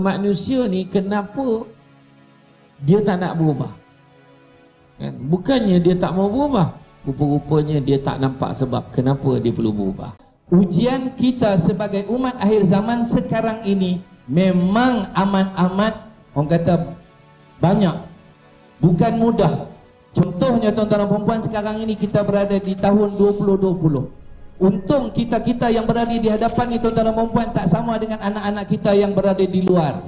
manusia ni kenapa dia tak nak berubah? Kan? Bukannya dia tak mau berubah, rupa-rupanya dia tak nampak sebab kenapa dia perlu berubah. Ujian kita sebagai umat akhir zaman sekarang ini memang amat-amat, orang kata, banyak, bukan mudah. Contohnya tuan-tuan dan puan-puan, sekarang ini kita berada di tahun 2020. Untung kita-kita yang berada di hadapan ni tuan-tuan dan puan-puan tak sama dengan anak-anak kita yang berada di luar.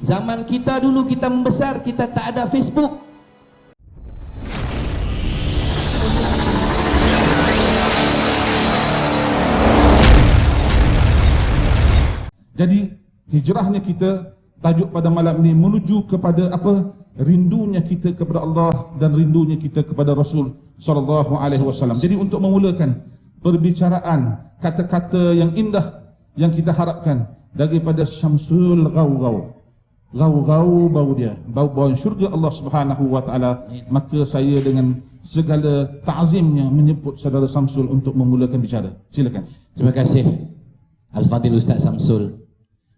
Zaman kita dulu, kita membesar, kita tak ada Facebook. Jadi hijrahnya kita, tajuk pada malam ini menuju kepada apa? Rindunya kita kepada Allah dan rindunya kita kepada Rasul sallallahu alaihi wasallam. Jadi untuk memulakan perbicaraan kata-kata yang indah yang kita harapkan daripada Syamsul Ghaughaw. Ghaughaw bau dia, bau syurga Allah Subhanahu wa taala. Maka saya dengan segala ta'zimnya menyebut saudara Syamsul untuk memulakan bicara. Silakan. Terima kasih Al-Fadhil Ustaz Syamsul.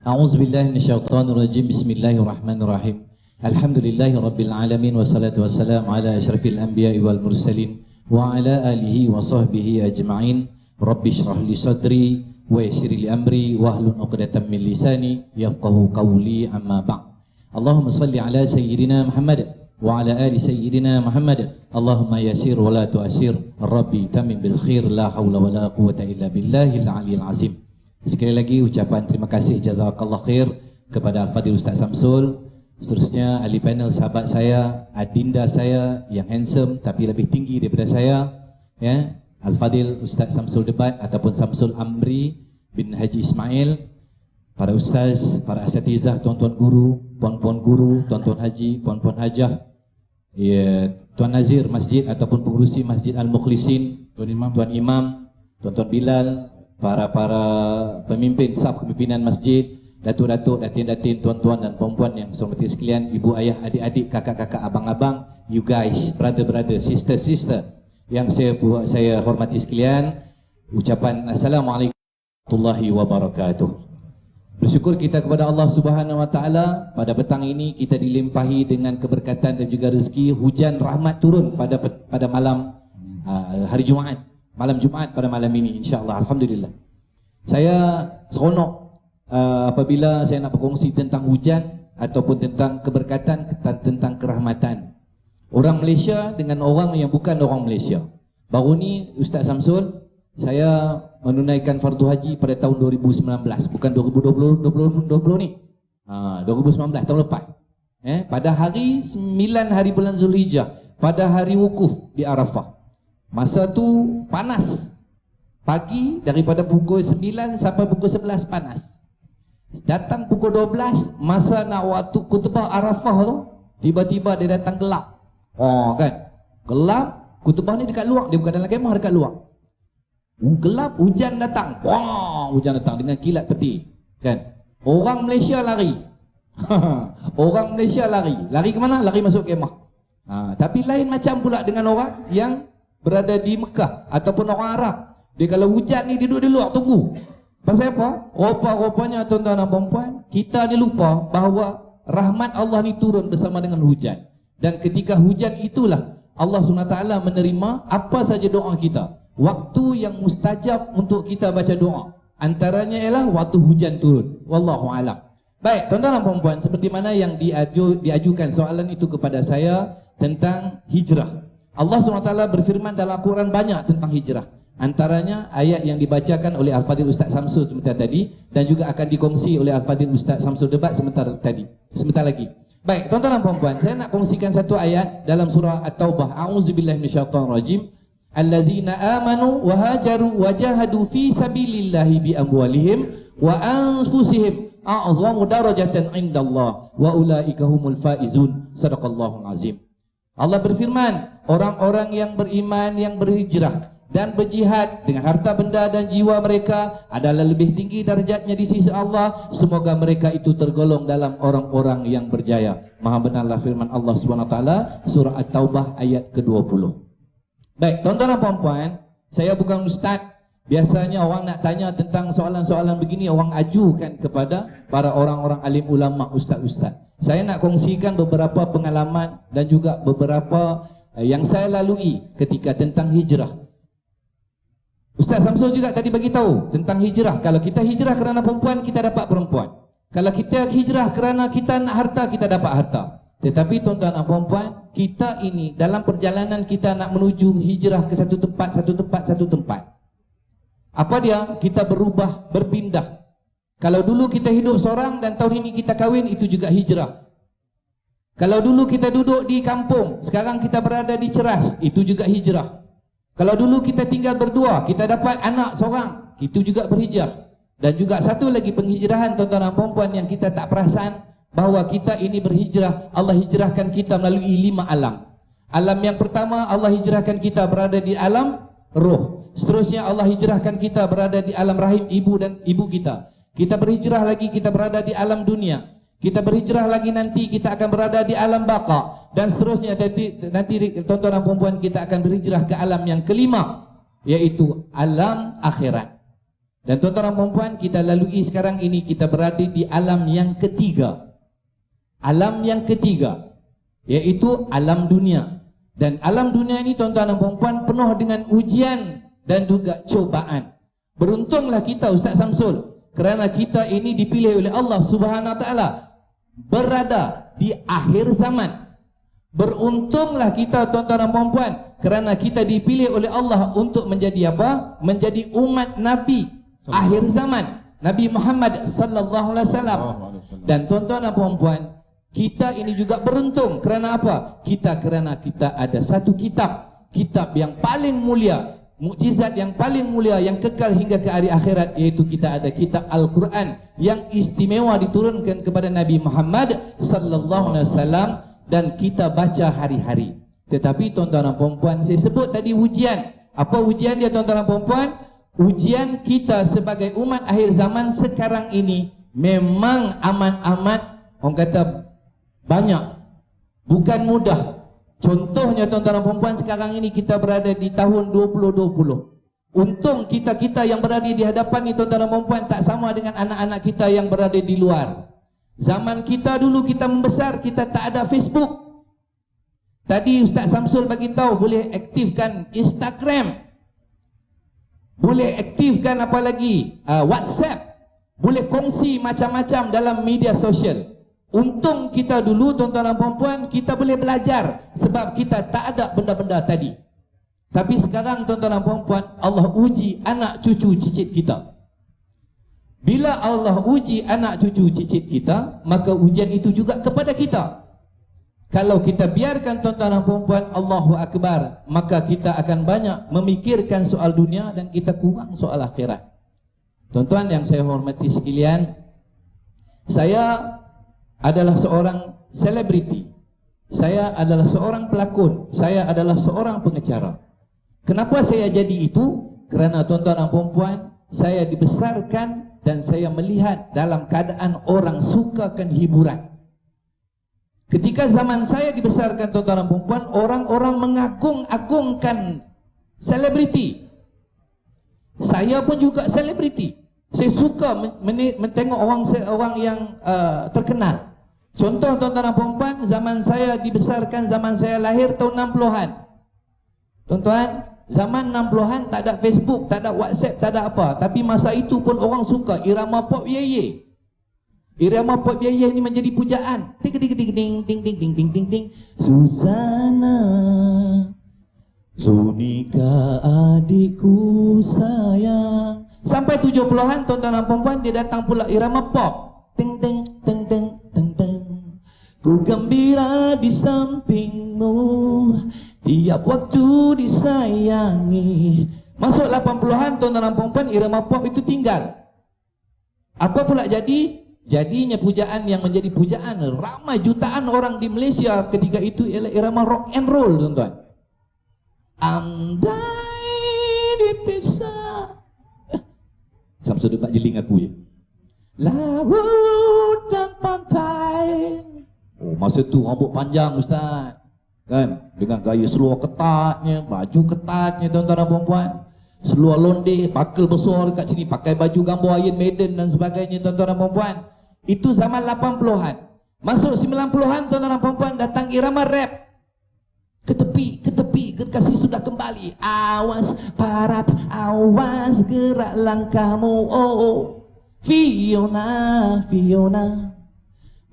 A'udzubillahi minasyaitonirrajim. Bismillahirrahmanirrahim. Alhamdulillahirabbil alamin wassalatu wassalamu ala asyrafil anbiya'i wal mursalin wa ala alihi wa sahbihi ajma'in. Rabbi shrah li sadri wa yassir li amri wahlul 'uqdatam min lisani yafqahu qawli, amma ba'd. Allahumma shalli ala sayyidina Muhammad wa ala ali sayyidina Muhammad. Allahumma yassir wa la tu'assir. Rabbi tamim bil khair, la haula wa la quwwata illa billahil aliyyil azim. Sekali lagi ucapan terima kasih jazakallah khair kepada Al-Fadhil Ustaz Syamsul. Seterusnya ahli panel, sahabat saya, adinda saya yang handsome tapi lebih tinggi daripada saya, ya, Al-Fadhil Ustaz Syamsul Debat ataupun Syamsul Amri bin Haji Ismail, para ustaz, para asatizah, tuan-tuan guru, puan-puan guru, tuan-tuan haji, puan-puan hajah, ya, Tuan Nazir Masjid ataupun pengurusi Masjid Al-Mukhlisin, Tuan Imam, Tuan-tuan Bilal, para pemimpin saf kepimpinan masjid, datuk-datuk, datin-datin, tuan-tuan dan puan-puan yang saya hormati sekalian, ibu ayah, adik-adik, kakak-kakak, abang-abang, you guys, brother-brother, sister-sister yang saya hormati sekalian, ucapan Assalamualaikum warahmatullahi wabarakatuh. Bersyukur kita kepada Allah Subhanahu wa taala, pada petang ini kita dilimpahi dengan keberkatan dan juga rezeki, hujan rahmat turun pada malam hari Jumaat, malam Jumaat pada malam ini, insya-Allah, alhamdulillah. Saya seronok apabila saya nak berkongsi tentang hujan ataupun tentang keberkatan, tentang kerahmatan orang Malaysia dengan orang yang bukan orang Malaysia. Baru ni Ustaz Syamsul, saya menunaikan fardu haji pada tahun 2019, bukan 2020 ni. 2019 tahun lepas. Pada hari 9 hari bulan Zulhijjah, pada hari wukuf di Arafah. Masa tu panas. Pagi daripada pukul 9 sampai pukul 11 panas. Datang pukul 12, masa nak waktu khutbah Arafah tu, tiba-tiba dia datang gelap. Kan? Gelap, khutbah ni dekat luar, dia bukan dalam kemah, dekat luar. Gelap, hujan datang. Hujan datang dengan kilat peti. Kan? Orang Malaysia lari. Orang Malaysia lari. Lari ke mana? Lari masuk kemah. Tapi lain macam pula dengan orang yang berada di Mekah ataupun orang Arab. Dia kalau hujan ni duduk di luar tunggu. Pasal apa? Rupa-rupanya tuan-tuan dan puan-puan, kita ni lupa bahawa rahmat Allah ni turun bersama dengan hujan. Dan ketika hujan itulah Allah SWT menerima apa saja doa kita. Waktu yang mustajab untuk kita baca doa, antaranya ialah waktu hujan turun. Wallahu a'lam. Baik, tuan-tuan dan puan-puan, seperti mana yang diajukan soalan itu kepada saya tentang hijrah. Allah SWT berfirman dalam Al-Quran banyak tentang hijrah. Antaranya ayat yang dibacakan oleh Al-Fadhil Ustaz Syamsul sebentar tadi, dan juga akan dikongsi oleh Al-Fadhil Ustaz Syamsul Debat sebentar lagi. Baik, tuan-tuan dan puan-puan, saya nak kongsikan satu ayat dalam surah At-Taubah. A'udzubillahi minasyaitonirrajim. Allazina amanu wa hajaru wa jahadu fi sabilillahi bi amwalihim wa anfusihim a'zamu darajatan indallah wa ulaika humul faizun. Sadaqallahul azim. Allah berfirman, orang-orang yang beriman, yang berhijrah dan berjihad dengan harta benda dan jiwa mereka adalah lebih tinggi darjatnya di sisi Allah. Semoga mereka itu tergolong dalam orang-orang yang berjaya. Maha benarlah firman Allah SWT, surah At-Taubah ayat ke-20. Baik, tuan-tuan dan puan-puan, saya bukan ustaz Biasanya orang nak tanya tentang soalan-soalan begini, orang ajukan kepada para orang-orang alim ulama, ustaz-ustaz. Saya nak kongsikan beberapa pengalaman dan juga beberapa yang saya lalui ketika tentang hijrah. Ustaz Samsul juga tadi bagi tahu tentang hijrah. Kalau kita hijrah kerana perempuan, kita dapat perempuan. Kalau kita hijrah kerana kita nak harta, kita dapat harta. Tetapi tuan-tuan dan puan-puan, kita ini dalam perjalanan kita nak menuju hijrah ke satu tempat. Apa dia? Kita berubah, berpindah. Kalau dulu kita hidup seorang dan tahun ini kita kahwin, itu juga hijrah. Kalau dulu kita duduk di kampung, sekarang kita berada di Ceras, itu juga hijrah. Kalau dulu kita tinggal berdua, kita dapat anak seorang, itu juga berhijrah. Dan juga satu lagi penghijrahan tuan-tuan dan puan-puan yang kita tak perasan, bahawa kita ini berhijrah. Allah hijrahkan kita melalui 5 alam. Alam yang pertama, Allah hijrahkan kita berada di alam roh. Seterusnya Allah hijrahkan kita berada di alam rahim ibu dan ibu kita. Kita berhijrah lagi, kita berada di alam dunia. Kita berhijrah lagi, nanti kita akan berada di alam baqa. Dan seterusnya nanti tuan-tuan dan puan-puan, kita akan berhijrah ke alam yang kelima, yaitu alam akhirat. Dan tuan-tuan dan puan-puan, kita lalui sekarang ini, kita berada di alam yang ketiga. Alam yang ketiga, yaitu alam dunia. Dan alam dunia ini tuan-tuan dan puan-puan penuh dengan ujian dan juga cobaan. Beruntunglah kita Ustaz Samsul, kerana kita ini dipilih oleh Allah Subhanahu Wa Taala berada di akhir zaman. Beruntunglah kita tuan-tuan dan puan-puan, kerana kita dipilih oleh Allah untuk menjadi apa? Menjadi umat Nabi akhir zaman, Nabi Muhammad sallallahu alaihi wasallam. Dan tuan-tuan dan puan-puan, kita ini juga beruntung kerana apa? Kerana kita ada satu kitab yang paling mulia, mukjizat yang paling mulia, yang kekal hingga ke hari akhirat, yaitu kita ada kitab Al-Quran yang istimewa diturunkan kepada Nabi Muhammad sallallahu alaihi wasallam dan kita baca hari-hari. Tetapi tuan-tuan dan puan-puan, saya sebut tadi ujian. Apa ujian dia tuan-tuan dan puan-puan? Ujian kita sebagai umat akhir zaman sekarang ini memang amat-amat, orang kata, banyak, bukan mudah. Contohnya tuan-tuan dan puan-puan, sekarang ini kita berada di tahun 2020. Untung kita yang berada di hadapan ni tuan-tuan dan puan-puan tak sama dengan anak-anak kita yang berada di luar. Zaman kita dulu, kita membesar, kita tak ada Facebook. Tadi Ustaz Samsul bagi tahu boleh aktifkan Instagram, boleh aktifkan apa lagi, WhatsApp, boleh kongsi macam-macam dalam media sosial. Untung kita dulu tuan-tuan dan puan-puan, kita boleh belajar sebab kita tak ada benda-benda tadi. Tapi sekarang tuan-tuan dan puan-puan, Allah uji anak cucu cicit kita. Bila Allah uji anak cucu cicit kita, maka ujian itu juga kepada kita. Kalau kita biarkan tuan-tuan dan puan-puan, Allahu Akbar, maka kita akan banyak memikirkan soal dunia dan kita kurang soal akhirat. Tuan-tuan yang saya hormati sekalian, saya adalah seorang selebriti. Saya adalah seorang pelakon. Saya adalah seorang pengacara. Kenapa saya jadi itu? Kerana tuan-tuan dan puan-puan, saya dibesarkan dan saya melihat dalam keadaan orang sukakan hiburan. Ketika zaman saya dibesarkan tuan-tuan dan puan-puan, orang-orang mengagung-agungkan selebriti. Saya pun juga selebriti. Saya suka mentengok orang yang terkenal. Contoh tuan-tuan dan puan-puan, zaman saya dibesarkan, zaman saya lahir tahun 60-an. Tuan-tuan, zaman 60-an tak ada Facebook, tak ada WhatsApp, tak ada apa. Tapi masa itu pun orang suka irama pop ye-ye. Irama pop ye-ye ini menjadi pujaan. Ting ting ting ting ting ting ting ting ting ting. Susana, Zunika adikku sayang. Sampai 70-an tuan-tuan dan puan-puan, dia datang pula irama pop. Ting ting ting ting ting ting. Ku gembira di sampingmu, tiap waktu disayangi. Masuk 80-an tuan-tuan dan puan-puan, irama pop itu tinggal. Apa pula jadi? Jadinya pujaan yang menjadi pujaan ramai jutaan orang di Malaysia ketika itu ialah irama rock and roll, tuan-tuan. Andai dipisah. Sampai dapat jeling aku ya. Laut dan pantai. Oh, masa tu rambut panjang ustaz, kan, dengan gaya seluar ketatnya, baju ketatnya tuan-tuan dan puan-puan. Seluar londe, pakel besar dekat sini, pakai baju gambar Iron Maiden dan sebagainya, tuan-tuan dan puan-puan. Itu zaman 80-an. Masuk 90-an, tuan-tuan dan puan-puan, datang irama rap. Ke tepi, gergasi sudah kembali. Awas parap, awas gerak langkahmu. Oh, Fiona, Fiona.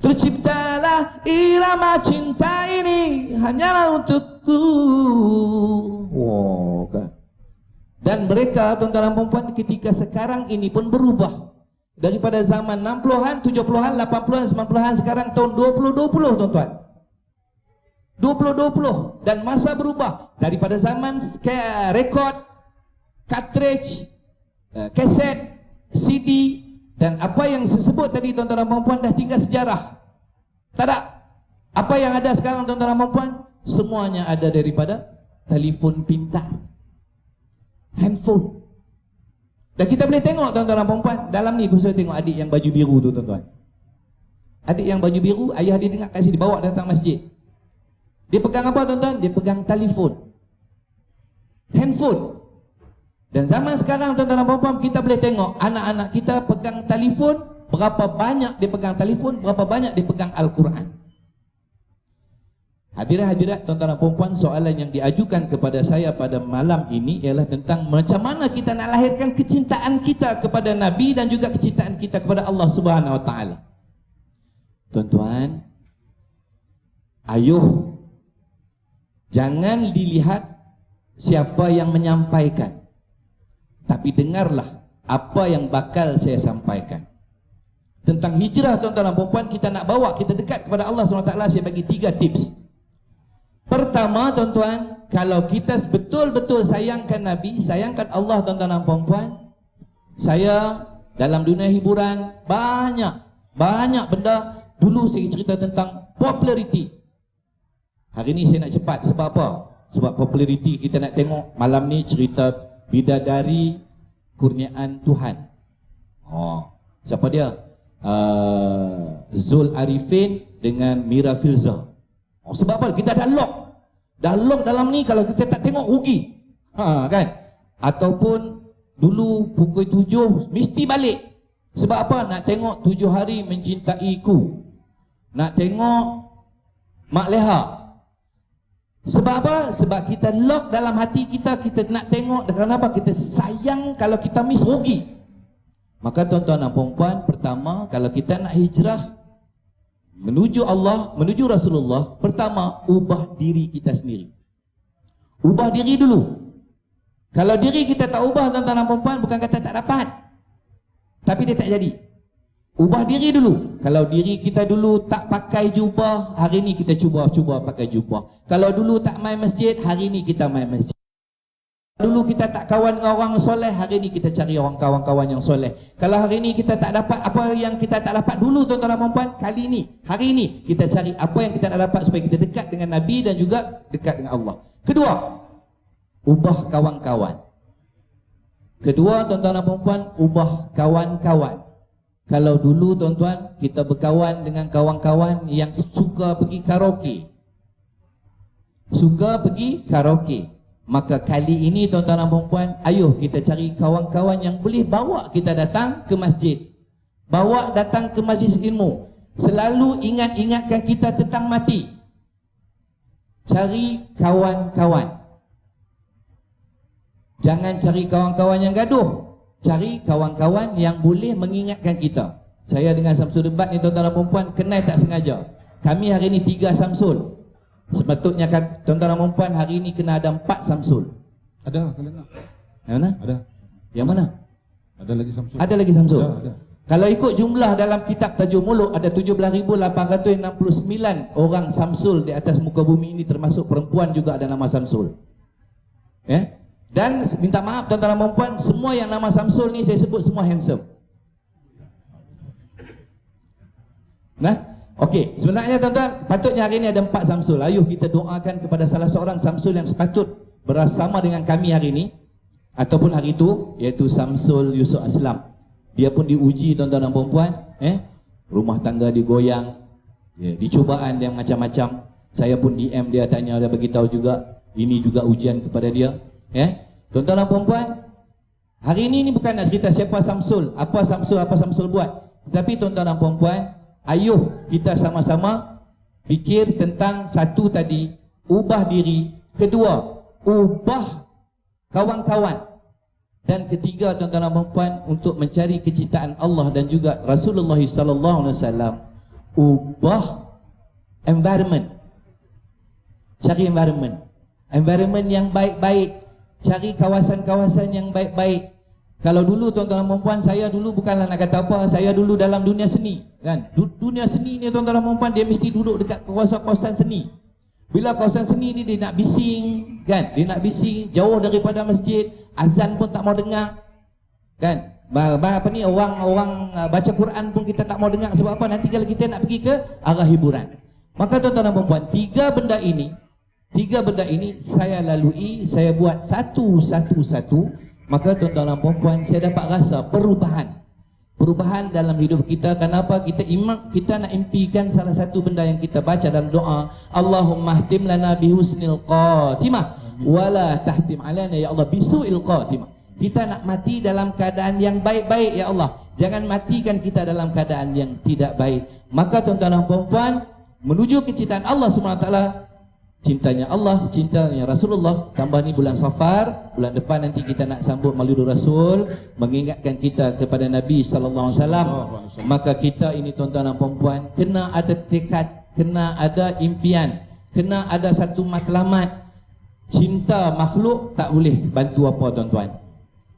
Terciptalah irama cinta ini hanyalah untukku. Wow, kan? Dan mereka, tuan-tuan dan puan-puan, ketika sekarang ini pun berubah. Daripada zaman 60-an, 70-an, 80-an, 90-an, sekarang tahun 2020, tuan-tuan. 2020. Dan masa berubah. Daripada zaman rekod, cartridge, kaset, CD, dan apa yang saya sebut tadi, tuan-tuan dan puan-puan, dah tinggal sejarah. Tak ada. Apa yang ada sekarang, tuan-tuan dan puan-puan, semuanya ada daripada telefon pintar, handphone. Dan kita boleh tengok, tuan-tuan dan puan-puan, dalam ni saya tengok adik yang baju biru tu, tuan-tuan. Adik yang baju biru, ayah dia dengar kasih dibawa datang masjid. Dia pegang apa, tuan-tuan? Dia pegang telefon, handphone. Dan zaman sekarang, tuan-tuan dan puan-puan, kita boleh tengok anak-anak kita pegang telefon, berapa banyak dia pegang telefon, berapa banyak dia pegang Al-Quran. Hadirat-hadirat, tuan-tuan dan puan-puan, soalan yang diajukan kepada saya pada malam ini ialah tentang macam mana kita nak lahirkan kecintaan kita kepada Nabi dan juga kecintaan kita kepada Allah Subhanahu Wa Taala. Tuan-tuan, ayuh, jangan dilihat siapa yang menyampaikan, tapi dengarlah apa yang bakal saya sampaikan. Tentang hijrah, tuan-tuan dan puan-puan, kita nak bawa kita dekat kepada Allah SWT, saya bagi 3 tips. Pertama, tuan-tuan, kalau kita betul-betul sayangkan Nabi, sayangkan Allah, tuan-tuan dan puan-puan, saya dalam dunia hiburan banyak benda. Dulu saya cerita tentang populariti. Hari ni saya nak cepat. Sebab apa? Sebab populariti kita nak tengok malam ni cerita bidadari kurniaan Tuhan. Siapa dia? Zul Arifin dengan Mira Filza. Sebab apa? Kita dah lock dalam ni. Kalau kita tak tengok rugi, kan? Ataupun dulu pukul 7 mesti balik. Sebab apa? Nak tengok 7 hari mencintaiku, nak tengok Mak Leha. Sebab apa? Sebab kita lock dalam hati kita. Kita nak tengok. Kenapa? Kita sayang. Kalau kita miss, rugi. Maka tuan-tuan dan puan-puan, pertama, kalau kita nak hijrah menuju Allah, menuju Rasulullah, pertama, ubah diri kita sendiri. Ubah diri dulu. Kalau diri kita tak ubah, tuan-tuan dan puan-puan, bukan kata tak dapat, tapi dia tak jadi. Ubah diri dulu. Kalau diri kita dulu tak pakai jubah, hari ni kita cuba pakai jubah. Kalau dulu tak main masjid, hari ni kita main masjid. Dulu kita tak kawan dengan orang soleh, hari ni kita cari orang kawan-kawan yang soleh. Kalau hari ni kita tak dapat apa yang kita tak dapat dulu, tuan-tuan dan puan-puan, hari ni kita cari apa yang kita nak dapat supaya kita dekat dengan Nabi dan juga dekat dengan Allah. Kedua, ubah kawan-kawan. Kedua, tuan-tuan dan puan-puan, ubah kawan-kawan. Kalau dulu, tuan-tuan, kita berkawan dengan kawan-kawan yang suka pergi karaoke. Maka kali ini, tuan-tuan dan puan-puan, ayuh kita cari kawan-kawan yang boleh bawa kita datang ke masjid, bawa datang ke majlis ilmu. Selalu ingatkan kita tentang mati. Cari kawan-kawan. Jangan cari kawan-kawan yang gaduh. Cari kawan-kawan yang boleh mengingatkan kita. Saya dengan Samsul Debat ni, tuan-tuan dan puan-puan, kenal tak sengaja. Kami hari ni 3 Samsul. Sepatutnya kan, tuan-tuan dan puan-puan, hari ini kena ada 4 Samsul. Ada kalau nak. Yang mana? Ada. Yang mana? Ada lagi Samsul. Ada lagi Samsul. Ada. Kalau ikut jumlah dalam kitab Tajul Muluk, ada 17,869 orang Samsul di atas muka bumi ini, termasuk perempuan juga ada nama Samsul. Ya? Dan minta maaf tuan-tuan dan puan-puan, semua yang nama Samsul ni saya sebut semua handsome. Nah, okey, sebenarnya tuan-tuan, patutnya hari ini ada 4 Samsul. Ayuh kita doakan kepada salah seorang Samsul yang sepatut bersama dengan kami hari ini ataupun hari itu, iaitu Samsul Yusuf Aslam. Dia pun diuji, tuan-tuan dan puan-puan, rumah tangga digoyang, dicubaan yang macam-macam. Saya pun DM dia, tanya, dia beritahu juga, ini juga ujian kepada dia. Tuan-tuan dan puan-puan, Hari ini bukan nak cerita siapa Samsul, apa Samsul buat. Tetapi tuan-tuan dan puan-puan, ayuh kita sama-sama fikir tentang satu tadi, ubah diri. Kedua, ubah kawan-kawan. Dan ketiga, tuan-tuan dan puan-puan, untuk mencari kecintaan Allah dan juga Rasulullah SAW, ubah environment. Cari environment yang baik-baik. Cari kawasan-kawasan yang baik-baik. Kalau dulu tuan-tuan dan puan-puan, saya dulu bukanlah nak kata apa, saya dulu dalam dunia seni, kan? Dunia seni ni tuan-tuan dan puan-puan, dia mesti duduk dekat kawasan-kawasan seni. Bila kawasan seni ni dia nak bising, kan? Dia nak bising jauh daripada masjid, azan pun tak mau dengar, kan? Apa ni, orang baca Quran pun kita tak mau dengar. Sebab apa? Nanti kalau kita nak pergi ke arah hiburan. Maka tuan-tuan dan puan-puan, tiga benda ini saya lalui, saya buat satu-satu. Maka tuan-tuan dan puan-puan, saya dapat rasa perubahan dalam hidup kita. Kenapa? Kita nak impikan salah satu benda yang kita baca dalam doa, Allahumma htim lana bihusnil qatimah wala tahtim alana ya Allah bisu'il qatimah. Kita nak mati dalam keadaan yang baik-baik ya Allah, jangan matikan kita dalam keadaan yang tidak baik. Maka tuan-tuan dan puan-puan, menuju kecintaan Allah SWT, cintanya Allah, cintanya Rasulullah. Tambah ni bulan Safar, bulan depan nanti kita nak sambut Maulidul Rasul, mengingatkan kita kepada Nabi SAW. Maka kita ini tuan-tuan dan puan-puan, kena ada tekad, kena ada impian, kena ada satu matlamat. Cinta makhluk tak boleh bantu apa tuan-tuan.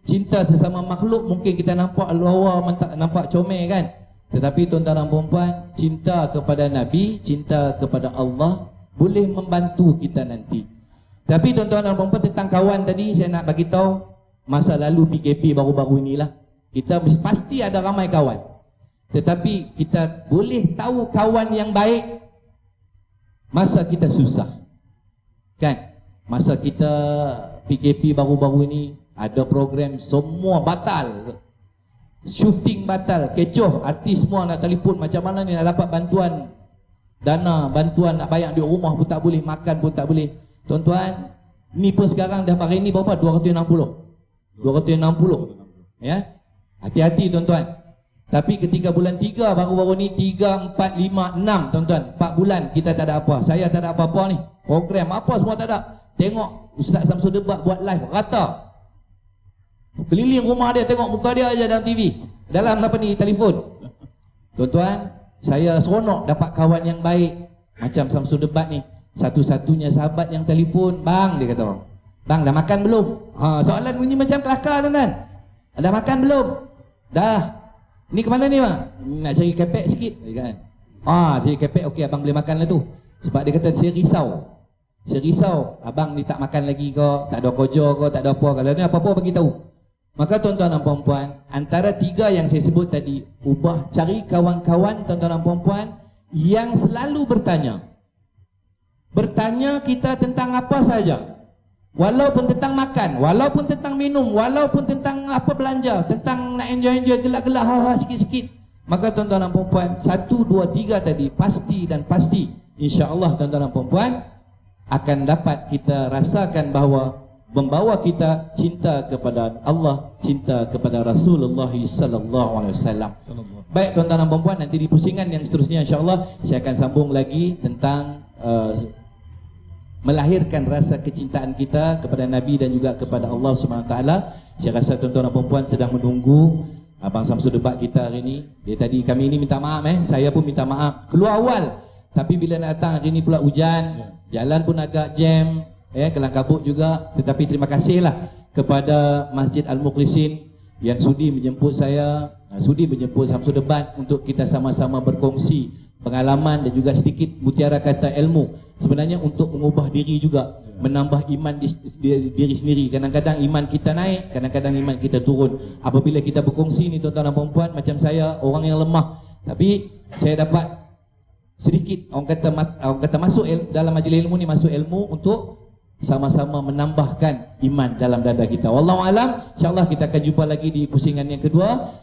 Cinta sesama makhluk mungkin kita nampak luar, nampak comel, kan? Tetapi tuan-tuan dan puan-puan, cinta kepada Nabi, cinta kepada Allah boleh membantu kita nanti. Tapi tuan-tuan dan puan-puan, tentang kawan tadi saya nak bagi tahu, masa lalu PKP baru-baru inilah, kita pasti ada ramai kawan. Tetapi kita boleh tahu kawan yang baik masa kita susah, kan? Masa kita PKP baru-baru ini, ada program semua batal, syuting batal, kecoh, artis semua nak telefon macam mana ni nak dapat bantuan dana, bantuan nak bayar di rumah pun tak boleh, makan pun tak boleh. Tuan-tuan, ni pun sekarang dah hari ni berapa? 260 ya. Hati-hati tuan-tuan. Tapi ketika bulan 3 baru-baru ni, 3, 4, 5, 6 tuan-tuan, 4 bulan kita tak ada apa. Saya tak ada apa-apa ni, program apa semua tak ada. Tengok Ustaz Samsul Debat buat live rata, keliling rumah dia, tengok muka dia aja dalam TV, dalam apa ni, telefon. Tuan-tuan, saya seronok dapat kawan yang baik macam Samsul Debat ni. Satu-satunya sahabat yang telefon, bang, dia kata, bang dah makan belum? Soalan bunyi macam kelakar tuan-tuan. Dah makan belum? Dah. Ni ke mana ni bang? Nak cari kepek sikit, kan? Cari kepek, okey abang boleh makan lah tu. Sebab dia kata saya risau, abang ni tak makan lagi ke, tak ada kerja ke, tak ada apa. Kalau ni apa-apa bagi tahu. Maka tuan-tuan dan puan-puan, antara tiga yang saya sebut tadi, ubah, cari kawan-kawan tuan-tuan dan puan-puan yang selalu bertanya kita tentang apa saja, walaupun tentang makan, walaupun tentang minum, walaupun tentang apa belanja, tentang nak enjoy gelak-gelak sikit-sikit. Maka tuan-tuan dan puan-puan, 1, 2, 3 tadi pasti insya-Allah tuan-tuan dan puan-puan akan dapat kita rasakan bahawa membawa kita cinta kepada Allah, cinta kepada Rasulullah sallallahu alaihi wasallam. Baik tuan-tuan dan puan-puan, nanti di pusingan yang seterusnya insya-Allah saya akan sambung lagi tentang melahirkan rasa kecintaan kita kepada Nabi dan juga kepada Allah Subhanahu Wa Taala. Saya rasa tuan-tuan dan puan-puan sedang menunggu Abang Samsul Debat kita hari ini. Dia tadi kami ini minta maaf, saya pun minta maaf keluar awal, tapi bila nak datang hari ini pula hujan, jalan pun agak jam, kelang kabut juga. Tetapi terima kasihlah kepada Masjid Al-Mukhlisin yang sudi menjemput saya, sudi menjemput Samsul Debat untuk kita sama-sama berkongsi pengalaman dan juga sedikit mutiara kata ilmu. Sebenarnya untuk mengubah diri juga, menambah iman diri sendiri. Kadang-kadang iman kita naik, kadang-kadang iman kita turun. Apabila kita berkongsi ni tuan-tuan dan puan-puan, macam saya orang yang lemah, tapi saya dapat sedikit orang kata masuk dalam majlis ilmu ni, masuk ilmu untuk sama-sama menambahkan iman dalam dada kita. Wallahu alam. Insyaallah kita akan jumpa lagi di pusingan yang kedua.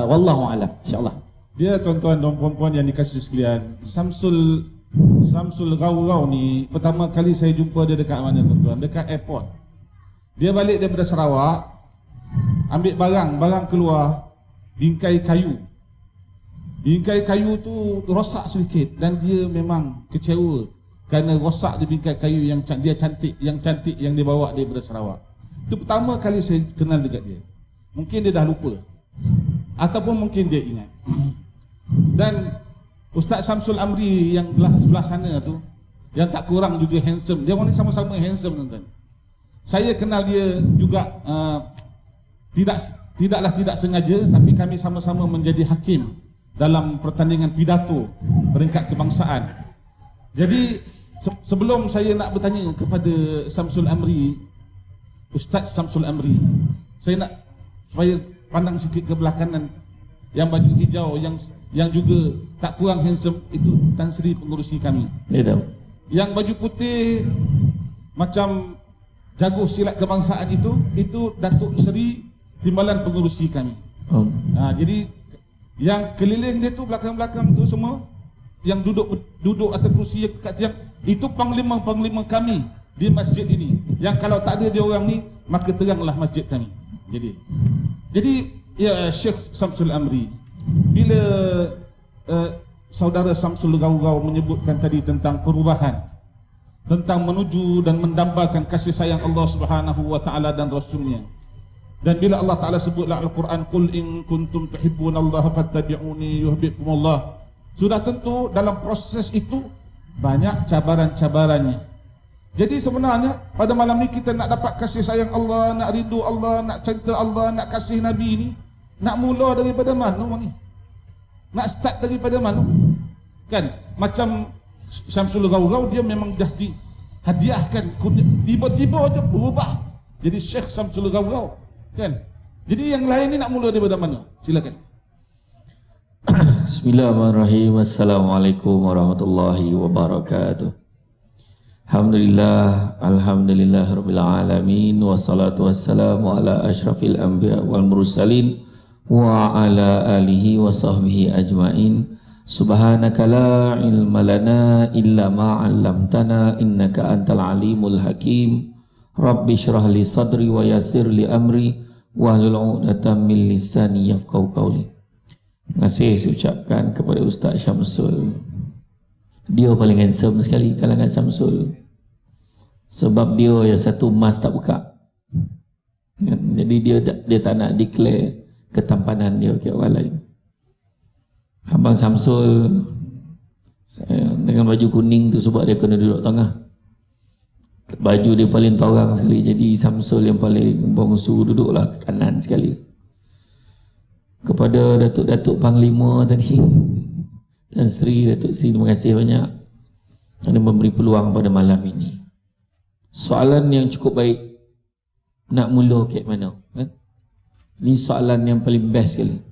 Wallahu alam insyaallah. Dia tuan-tuan dan puan-puan yang dikasihi sekalian, Samsul Ghaurau ni pertama kali saya jumpa dia dekat mana tuan-tuan? Dekat airport. Dia balik daripada Sarawak, ambil barang keluar, bingkai kayu. Bingkai kayu tu rosak sedikit dan dia memang kecewa kerana rosak di bingkai kayu yang cantik yang dia bawa daripada Sarawak. Itu pertama kali saya kenal dekat dia. Mungkin dia dah lupa ataupun mungkin dia ingat. Dan Ustaz Samsul Amri yang sebelah sana tu, yang tak kurang juga handsome. Dia orang ni sama-sama handsome, tuan-tuan. Saya kenal dia juga tidak sengaja, tapi kami sama-sama menjadi hakim dalam pertandingan pidato peringkat kebangsaan. Jadi sebelum saya nak bertanya kepada Samsul Amri, Ustaz Samsul Amri, saya nak supaya pandang sikit ke belah kanan, yang baju hijau yang juga tak kurang handsome, itu Tan Sri pengurusi kami. Yang baju putih macam jago silat kebangsaan itu Datuk Seri timbalan pengurusi kami. Jadi yang keliling dia tu, belakang-belakang tu semua yang duduk atas kerusi kat tiang, itu panglima-panglima kami di masjid ini. Yang kalau tak ada dia orang ni, maka teranglah masjid kami. Jadi ya Syekh Samsul Amri, bila saudara Samsul Gaugau menyebutkan tadi tentang perubahan, tentang menuju dan mendambakan kasih sayang Allah Subhanahu wa taala dan Rasulnya, dan bila Allah Taala sebutlah Al-Quran, qul in kuntum tuhibbunallaha fattabi'uni yuhibbukumullah, sudah tentu dalam proses itu banyak cabaran-cabarannya. Jadi sebenarnya pada malam ni kita nak dapat kasih sayang Allah, nak rindu Allah, nak cinta Allah, nak kasih Nabi ni, nak mula daripada mana ni? Nak start daripada mana? Kan macam Syamsul Gaugau, dia memang dah dihadiahkan, tiba-tiba aja berubah jadi Syekh Syamsul Gaugau, kan? Jadi yang lain ni nak mula daripada mana? Silakan. Bismillahirrahmanirrahim. Assalamualaikum warahmatullahi wabarakatuh. Alhamdulillah rabbil alamin, wassalatu wassalamu ala asyrafil anbiya wal mursalin wa ala alihi wa sahbihi ajmain. Subhanaka la ilma lana illa ma 'allamtana innaka antal alimul hakim. Rabbi shrah li sadri wa yassir li amri wahlul 'uqdatam min lisani yafqahu qawli. Terima kasih saya ucapkan kepada Ustaz Syamsul. Dia paling handsome sekali kalangan Syamsul, sebab dia yang satu emas tak buka. Jadi dia tak nak declare ketampanan dia ke orang lain. Abang Syamsul dengan baju kuning tu sebab dia kena duduk tengah. Baju dia paling torang sekali, jadi Syamsul yang paling bongsu duduklah kanan sekali. Kepada Datuk-Datuk Panglima tadi dan Sri Datuk Sri, terima kasih banyak kerana memberi peluang pada malam ini. Soalan yang cukup baik, nak mula ke mana, kan? Ini soalan yang paling best sekali.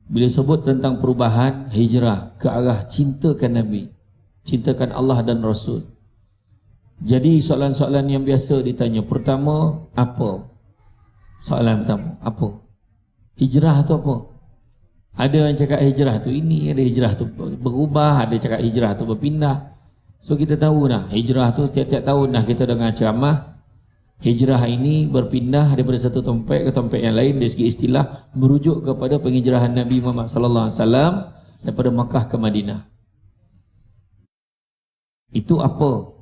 Bila sebut tentang perubahan hijrah ke arah cintakan Nabi, cintakan Allah dan Rasul. Jadi soalan-soalan yang biasa ditanya, pertama, apa? Soalan pertama, apa? Hijrah tu apa? Ada yang cakap hijrah tu ini, ada hijrah tu berubah, ada cakap hijrah tu berpindah. So kita tahu dah, hijrah tu tiap-tiap tahun dah kita dengar ceramah. Hijrah ini berpindah daripada satu tempat ke tempat yang lain, dari segi istilah merujuk kepada penghijrahan Nabi Muhammad sallallahu alaihi wasallam daripada Makkah ke Madinah. Itu apa?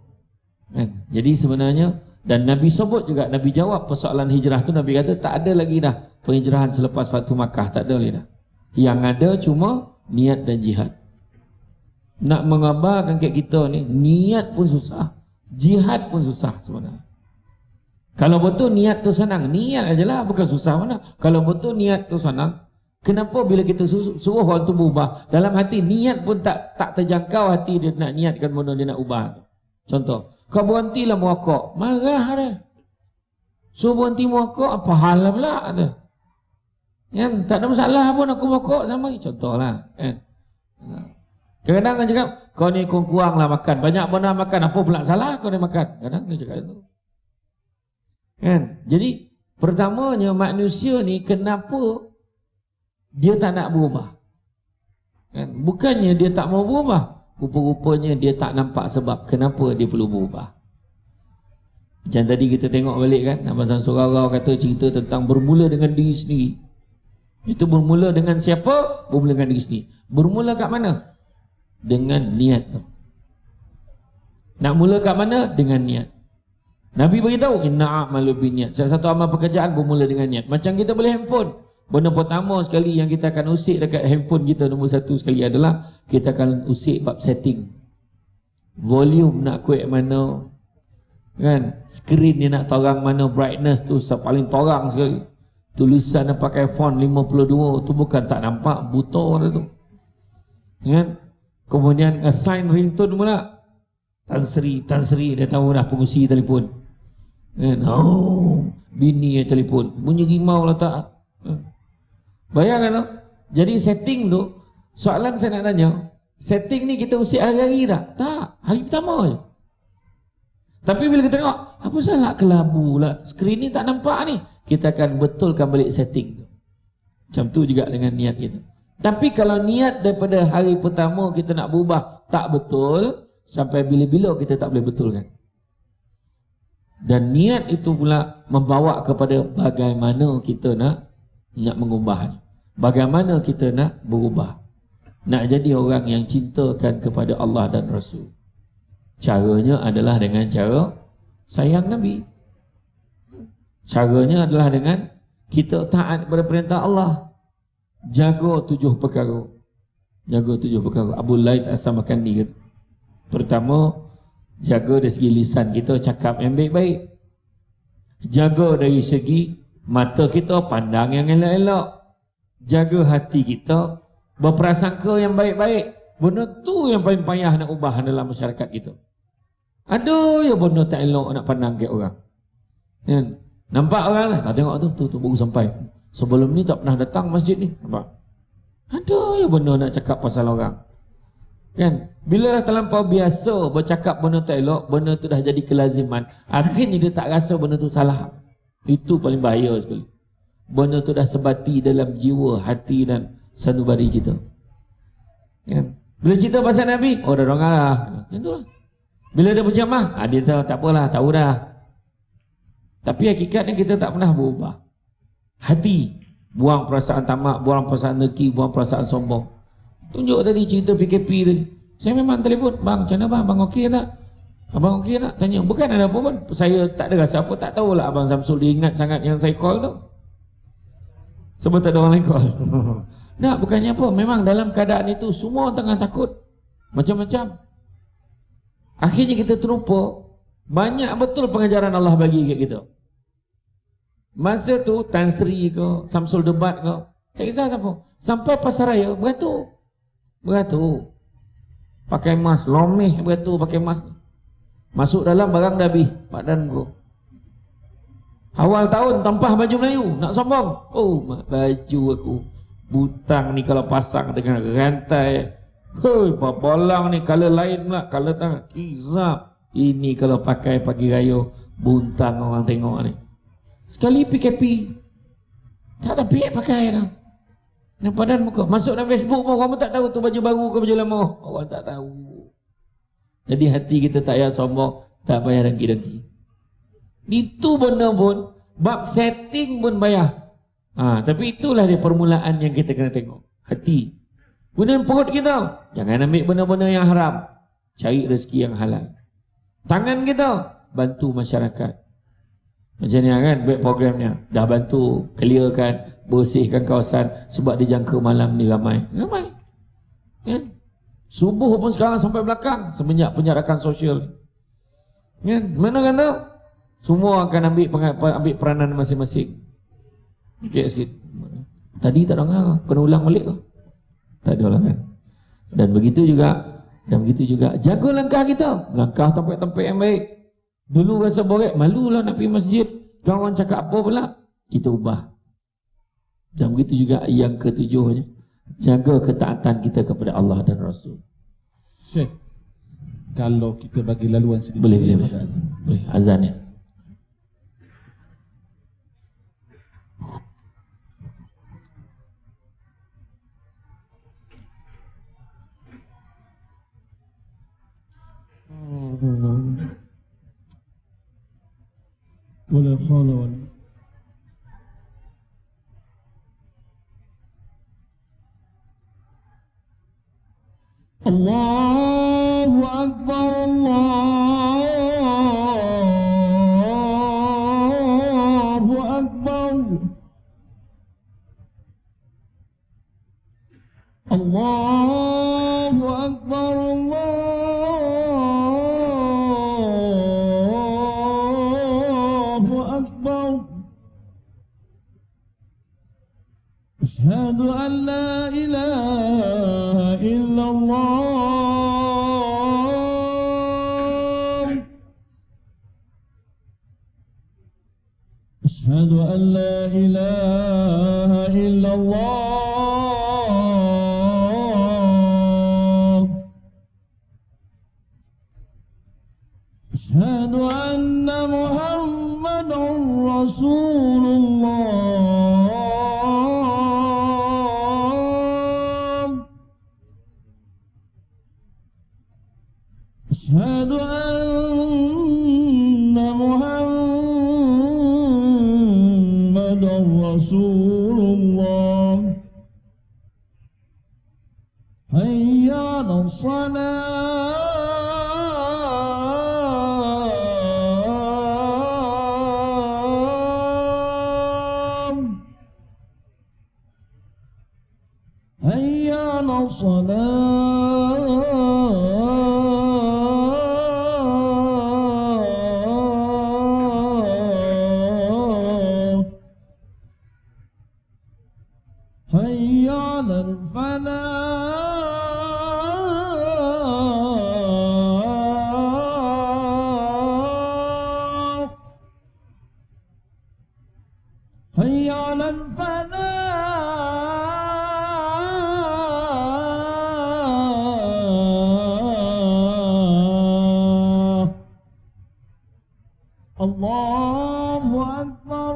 Jadi sebenarnya, dan Nabi sebut juga, Nabi jawab persoalan hijrah tu, Nabi kata tak ada lagi dah penghijrahan selepas Fatu Makkah, tak ada lagi dah. Yang ada cuma niat dan jihad. Nak mengabarkan kat kita ni, niat pun susah, jihad pun susah sebenarnya. Kalau betul niat tu senang, niat ajalah, bukan susah mana. Kalau betul niat tu senang, kenapa bila kita suruh orang tu berubah, dalam hati niat pun tak terjangkau hati dia nak niatkan benda dia nak ubah. Contoh, kau berhentilah merokok, marah dia. Suruh berhenti merokok, apa hal pula tu? Kan tak ada masalah pun aku merokok sama. Contohlah, kan. Kadang-kadang kan cakap, kau ni kurang lah makan, banyak benda makan, apa pula salah kau ni makan? Kadang dia cakap itu. Kan? Jadi pertamanya manusia ni kenapa dia tak nak berubah? Kan? Bukannya dia tak mau berubah, rupa-rupanya dia tak nampak sebab kenapa dia perlu berubah. Macam tadi kita tengok balik kan, Abang Samsul Rarau kata cerita tentang bermula dengan diri sendiri. Itu bermula dengan siapa? Bermula dengan diri sendiri. Bermula kat mana? Dengan niat tu. Nak mula kat mana? Dengan niat. Nabi beritahu, inna a'malu binniat. Salah satu amal pekerjaan bermula dengan niat. Macam kita boleh handphone. Benda pertama sekali yang kita akan usik dekat handphone kita, nombor satu sekali adalah kita akan usik bab setting. Volume nak kuat mana, kan? Screen ni nak torang mana, brightness tu paling torang sekali. Tulisan yang pakai font 52 tu bukan tak nampak, buta dah tu, kan? Kemudian assign ringtone pula. Tan Sri dia tahu dah pengusi telefon, kan? Oh, bini yang telefon, bunyi rimau lah tak. Bayangkan tu. Jadi setting tu, soalan saya nak tanya, setting ni kita usik hari-hari tak? Tak, hari pertama je. Tapi bila kita tengok, apa salah kelabu lah, skrin ni tak nampak ni, kita akan betulkan balik setting tu. Macam tu juga dengan niat kita. Tapi kalau niat daripada hari pertama kita nak berubah tak betul, sampai bila-bila kita tak boleh betulkan. Dan niat itu pula membawa kepada bagaimana kita nak mengubahnya. Bagaimana kita nak berubah, nak jadi orang yang cintakan kepada Allah dan Rasul. Caranya adalah dengan cara sayang Nabi. Caranya adalah dengan kita taat kepada perintah Allah. Jaga 7 perkara. Jaga 7 perkara. Abu Lais As-Samarkandi kata, pertama, jaga dari segi lisan kita cakap yang baik-baik. Jaga dari segi mata kita pandang yang elok-elok. Jaga hati kita berprasangka yang baik-baik. Benda tu yang paling payah nak ubah dalam masyarakat kita. Ada ya benda tak elok nak pandang ke orang, kan? Nampak orang lah, tengok tu baru sampai. Sebelum ni tak pernah datang masjid ni, nampak? Ada ya benda nak cakap pasal orang, kan? Bila dah terlampau biasa bercakap benda tak elok, benda tu dah jadi kelaziman. Akhirnya dia tak rasa benda tu salah. Itu paling bahaya sekali. Benda tu dah sebati dalam jiwa, hati dan sanubari kita, kan? Bila cerita pasal Nabi, oh dah rongan lah, macam tu lah. Bila dia berjamah, dia tahu tak apalah, tahu dah. Tapi hakikatnya kita tak pernah berubah. Hati, buang perasaan tamak, buang perasaan dengki, buang perasaan sombong. Tunjuk tadi cerita PKP tadi. Saya memang telefon, bang, macam mana bang, abang okey tak? Abang okey tak? Tanya, bukan ada apa pun. Saya tak ada rasa apa, tak tahulah Abang Samsul dia ingat sangat yang saya call tu. Sebab tak ada orang lain call. Tak, bukannya apa. Memang dalam keadaan itu semua tengah takut. Macam-macam. Akhirnya kita terlupa banyak betul pengajaran Allah bagi kat kita. Masa tu Tan Sri ke, Samsul Debat ke, tak kisah siapa, sampai pasaraya beratur. Pakai mask, lomeh beratur pakai mask. Masuk dalam barang dah habis, badan go. Awal tahun tampah baju Melayu, nak sombong. Oh, baju aku butang ni kalau pasang dengan rantai, hei, bolang ni color lain pula, color tangan, kizap. Ini kalau pakai pagi raya, buntang orang tengok ni. Sekali PKP, tak ada pihak pakai dah. Nampak badan muka, masuk dalam Facebook pun kamu tak tahu tu baju baru ke baju lama. Orang tak tahu. Jadi hati kita tak payah sombong, tak payah dengki-dengki. Itu benda pun, bab setting pun payah. Tapi itulah dia permulaan yang kita kena tengok. Hati. Kemudian perut kita, jangan ambil benda-benda yang haram. Cari rezeki yang halal. Tangan kita, bantu masyarakat. Macam ni kan, baik programnya. Dah bantu clearkan, bersihkan kawasan. Sebab dijangka malam ni ramai. Kan? Subuh pun sekarang sampai belakang semenjak penjarakan sosial. Kan? Mana kata? Semua akan ambil peranan masing-masing. Sikit sikit. Tadi tak dengar, kena ulang balik ke? Tak ada lah kan. Dan begitu juga jaga langkah kita, langkah tempat-tempat yang baik. Dulu rasa borek, malulah nak pergi masjid, kawan cakap apa pula, kita ubah. Dan begitu juga yang ketujuhnya, jaga ketaatan kita kepada Allah dan Rasul. Syekh, kalau kita bagi laluan sedikit, boleh azan ya. ولا حول ولا الله أكبر الله أكبر الله أكبر الله أكبر أشهد أن لا إله إلا الله أشهد أن لا إله إلا الله أشهد أن محمدا رسول الله أشهد أن محمدا رسول الله حي على الصلاة حي على الصلاة حي على الفلاح حي على الفلاح الله أكبر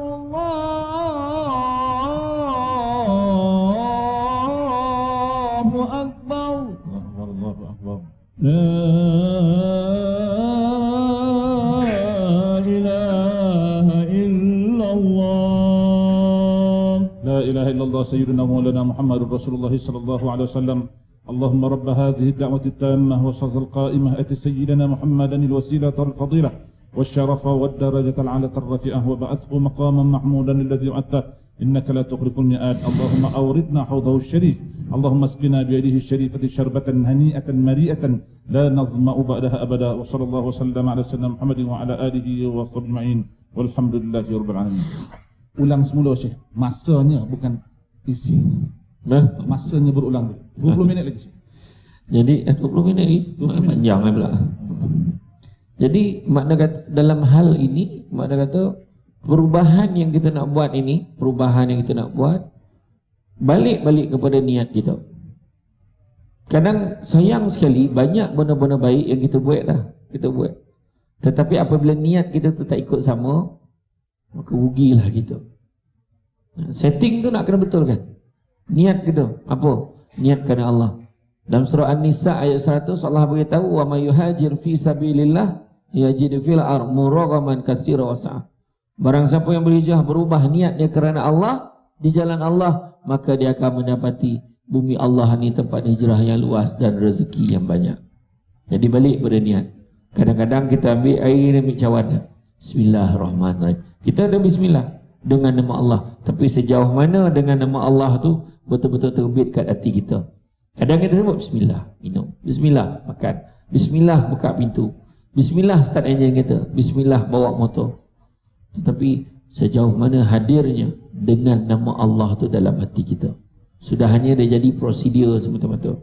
الله أكبر الله أكبر. لا إله إلا الله لا إله إلا الله سيدنا مولانا محمد رسول الله صلى الله عليه وسلم. اللهم رب هذه الدعوة التامة والصلاة القائمة أت سيدنا محمدا الوسيلة الفضيلة والشرف والدرجة العالية الرفيعة وبعثه مقاما محمودا الذي وعدته إنك لا تخلف الميعاد. اللهم أوردنا حوضه الشريف. اللهم اسقنا بيده الشريفة شربة هنيئة مريئة لا نظمأ بعدها أبدا. وصلى الله وسلم على سيدنا محمد وعلى آله وصحبه أجمعين والحمد لله رب العالمين. Ulang semula Syekh. Masanya bukan isinya. Masanya berulang. 20 minit lagi Syekh. Jadi 20 minit ni panjang pula. Jadi makna kata, dalam hal ini makna kata perubahan yang kita nak buat ini, perubahan yang kita nak buat balik kepada niat kita. Kadang sayang sekali banyak benda-benda baik yang kita buat dah, kita buat. Tetapi apabila niat kita tu tak ikut sama, maka rugilah kita. Setting tu nak kena betul kan? Niat kita apa? Niat kerana Allah. Dalam surah An-Nisa ayat 100 Allah beritahu wa may yuhajir fi sabilillah yajid fil ardh muraghaman katsira wa sa'ah. Barang siapa yang berhijrah berubah niatnya kerana Allah di jalan Allah, maka dia akan mendapati bumi Allah ni tempat hijrah yang luas dan rezeki yang banyak. Jadi balik pada niat. Kadang-kadang kita ambil air ambil cawan. Bismillahirrahmanirrahim. Kita ada bismillah dengan nama Allah, tapi sejauh mana dengan nama Allah tu betul-betul terbit kat hati kita. Kadang kita sebut bismillah minum, bismillah makan, bismillah buka pintu, bismillah start enjin kita, bismillah bawa motor. Tetapi sejauh mana hadirnya dengan nama Allah tu dalam hati kita. Sudah hanya dia jadi prosedur semata-mata.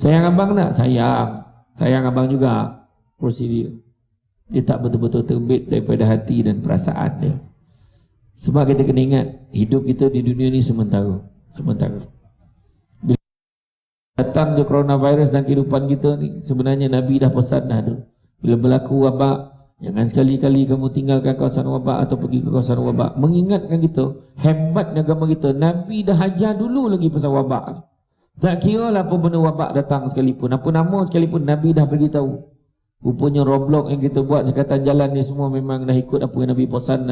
Sayang abang tak? Sayang. Sayang abang juga prosedur. Dia tak betul-betul terbit daripada hati dan perasaan dia. Sebab kita kena ingat hidup kita di dunia ni sementara. Sementara. Bila datang je coronavirus dalam kehidupan kita ni, sebenarnya Nabi dah pesan dah tu. Bila berlaku wabak, jangan sekali-kali kamu tinggalkan kawasan wabak atau pergi ke kawasan wabak. Mengingatkan kita, hebatnya agama kita. Nabi dah ajar dulu lagi pasal wabak. Tak kira lah apa benda wabak datang sekalipun, apa nama sekalipun, Nabi dah beritahu. Rupanya Roblox yang kita buat sekatan jalan ni semua memang dah ikut apa yang Nabi pesan,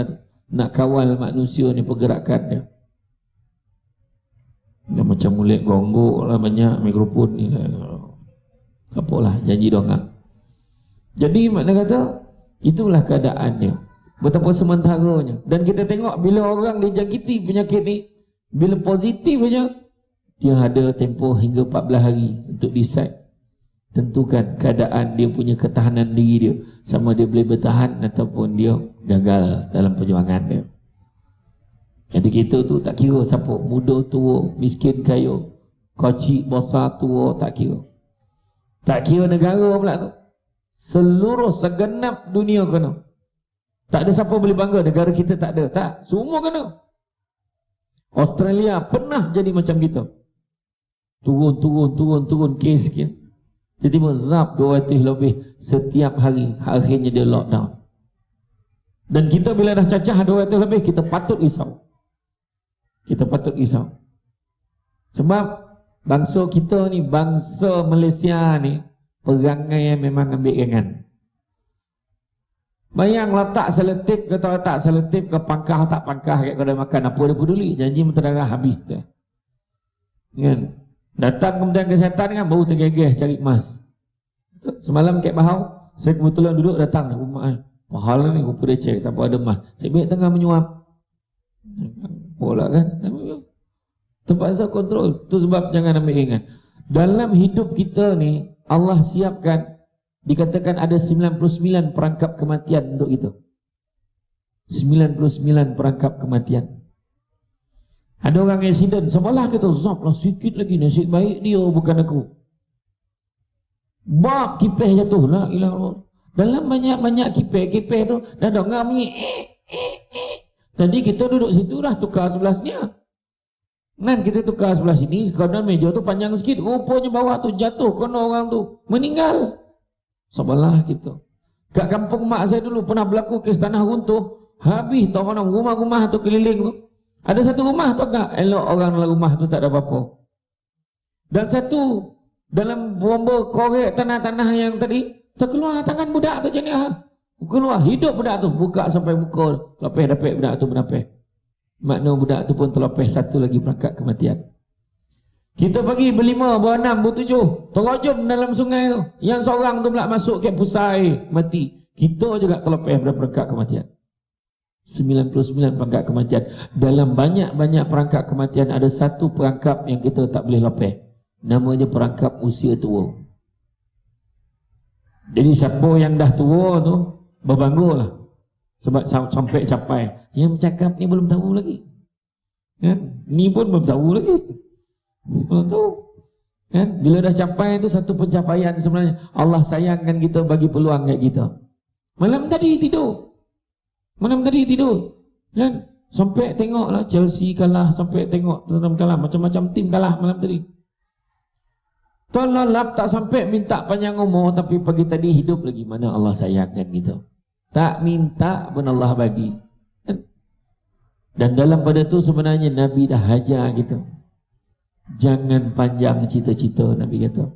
nak kawal manusia ni pergerakan dia. Dia macam mulik gonggok lah, banyak mikrofon ni lah. Apalah, janji dongak. Jadi makna kata, itulah keadaan dia. Betapa sementaranya. Dan kita tengok bila orang dijangkiti penyakit ni, bila positif saja, dia ada tempoh hingga 14 hari untuk decide, tentukan keadaan dia punya ketahanan diri dia, sama dia boleh bertahan ataupun dia gagal dalam perjuangan dia. Jadi kita tu tak kira siapa, muda tua, miskin kaya, kecil besar tua, tak kira. Tak kira negara pula tu. Seluruh segenap dunia kena. Tak ada siapa boleh bangga negara kita tak ada. Tak, semua kena. Australia pernah jadi macam kita. Turun kes sekian. Tiba-tiba zap 200 lebih setiap hari. Akhirnya dia lockdown. Dan kita bila dah cacah 200 lebih, kita patut risau. Kita patut risau. Sebab bangsa kita ni, bangsa Malaysia ni, perangai memang ambil ringan. Bayang letak selotip ke tak letak selotip ke, pangkah tak pangkah kat kedai makan, apa dia peduli, janji mentera darah habis tu. Kan? Datang Kementerian Kesihatan kan baru tergegeh cari emas. Semalam kat Bahau, saya kebetulan duduk datang rumah pahala ni rupa dia cek tak apa ada emas. Saya baik tengah menyuap. Bola kan? Terpaksa kontrol. Itu sebab jangan ambil ringan. Dalam hidup kita ni, Allah siapkan, dikatakan ada 99 perangkap kematian untuk itu. 99 perangkap kematian. Ada orang accident, sebelah kita zap lah, sikit lagi nasib baik dia, bukan aku. Bab kipeh jatuh lah, ilah. Dalam banyak-banyak kipeh tu dah dengar bunyi Tadi kita duduk situ dah tukar sebelah sini. Nan kita tukar sebelah sini, sekadar meja tu panjang sikit, rupanya bawah tu jatuh, kena orang tu meninggal. Sebelah kita. Kat kampung mak saya dulu pernah berlaku kes tanah runtuh, habis tau orang rumah-rumah tu keliling tu. Ada satu rumah tu agak elok, orang dalam rumah tu tak ada apa-apa. Dan satu dalam bomba korek tanah-tanah yang tadi, terkeluar tangan budak tu macam ni. Keluar hidup budak tu, buka sampai muka, lepeh dapat budak tu bernapeh. Makna budak tu pun terlepeh satu lagi perangkat kematian. Kita pergi berlima, berenam, bertujuh, terojum dalam sungai tu. Yang seorang tu pula masuk ke pusai, mati. Kita juga terlepeh pada perangkat kematian. 99 perangkat kematian. Dalam banyak-banyak perangkat kematian, ada satu perangkap yang kita tak boleh lepeh. Namanya perangkap usia tua. Jadi siapa yang dah tua tu, berbanggalah. Sebab sampai capai. Yang bercakap ni belum tahu lagi. Kan? Ni pun belum tahu lagi. Belum tahu. Kan? Bila dah capai tu satu pencapaian sebenarnya. Allah sayangkan kita, bagi peluang kat kita. Malam tadi tidur. Kan? Sampai tengoklah Chelsea kalah, sampai tengok Tottenham kalah, macam-macam tim kalah malam tadi. Tolong tak sampai minta panjang umur, tapi pagi tadi hidup lagi. Mana Allah sayangkan kita. Tak minta pun Allah bagi. Dan dalam pada tu sebenarnya Nabi dah hajar kita. Jangan panjang cita-cita, Nabi kata.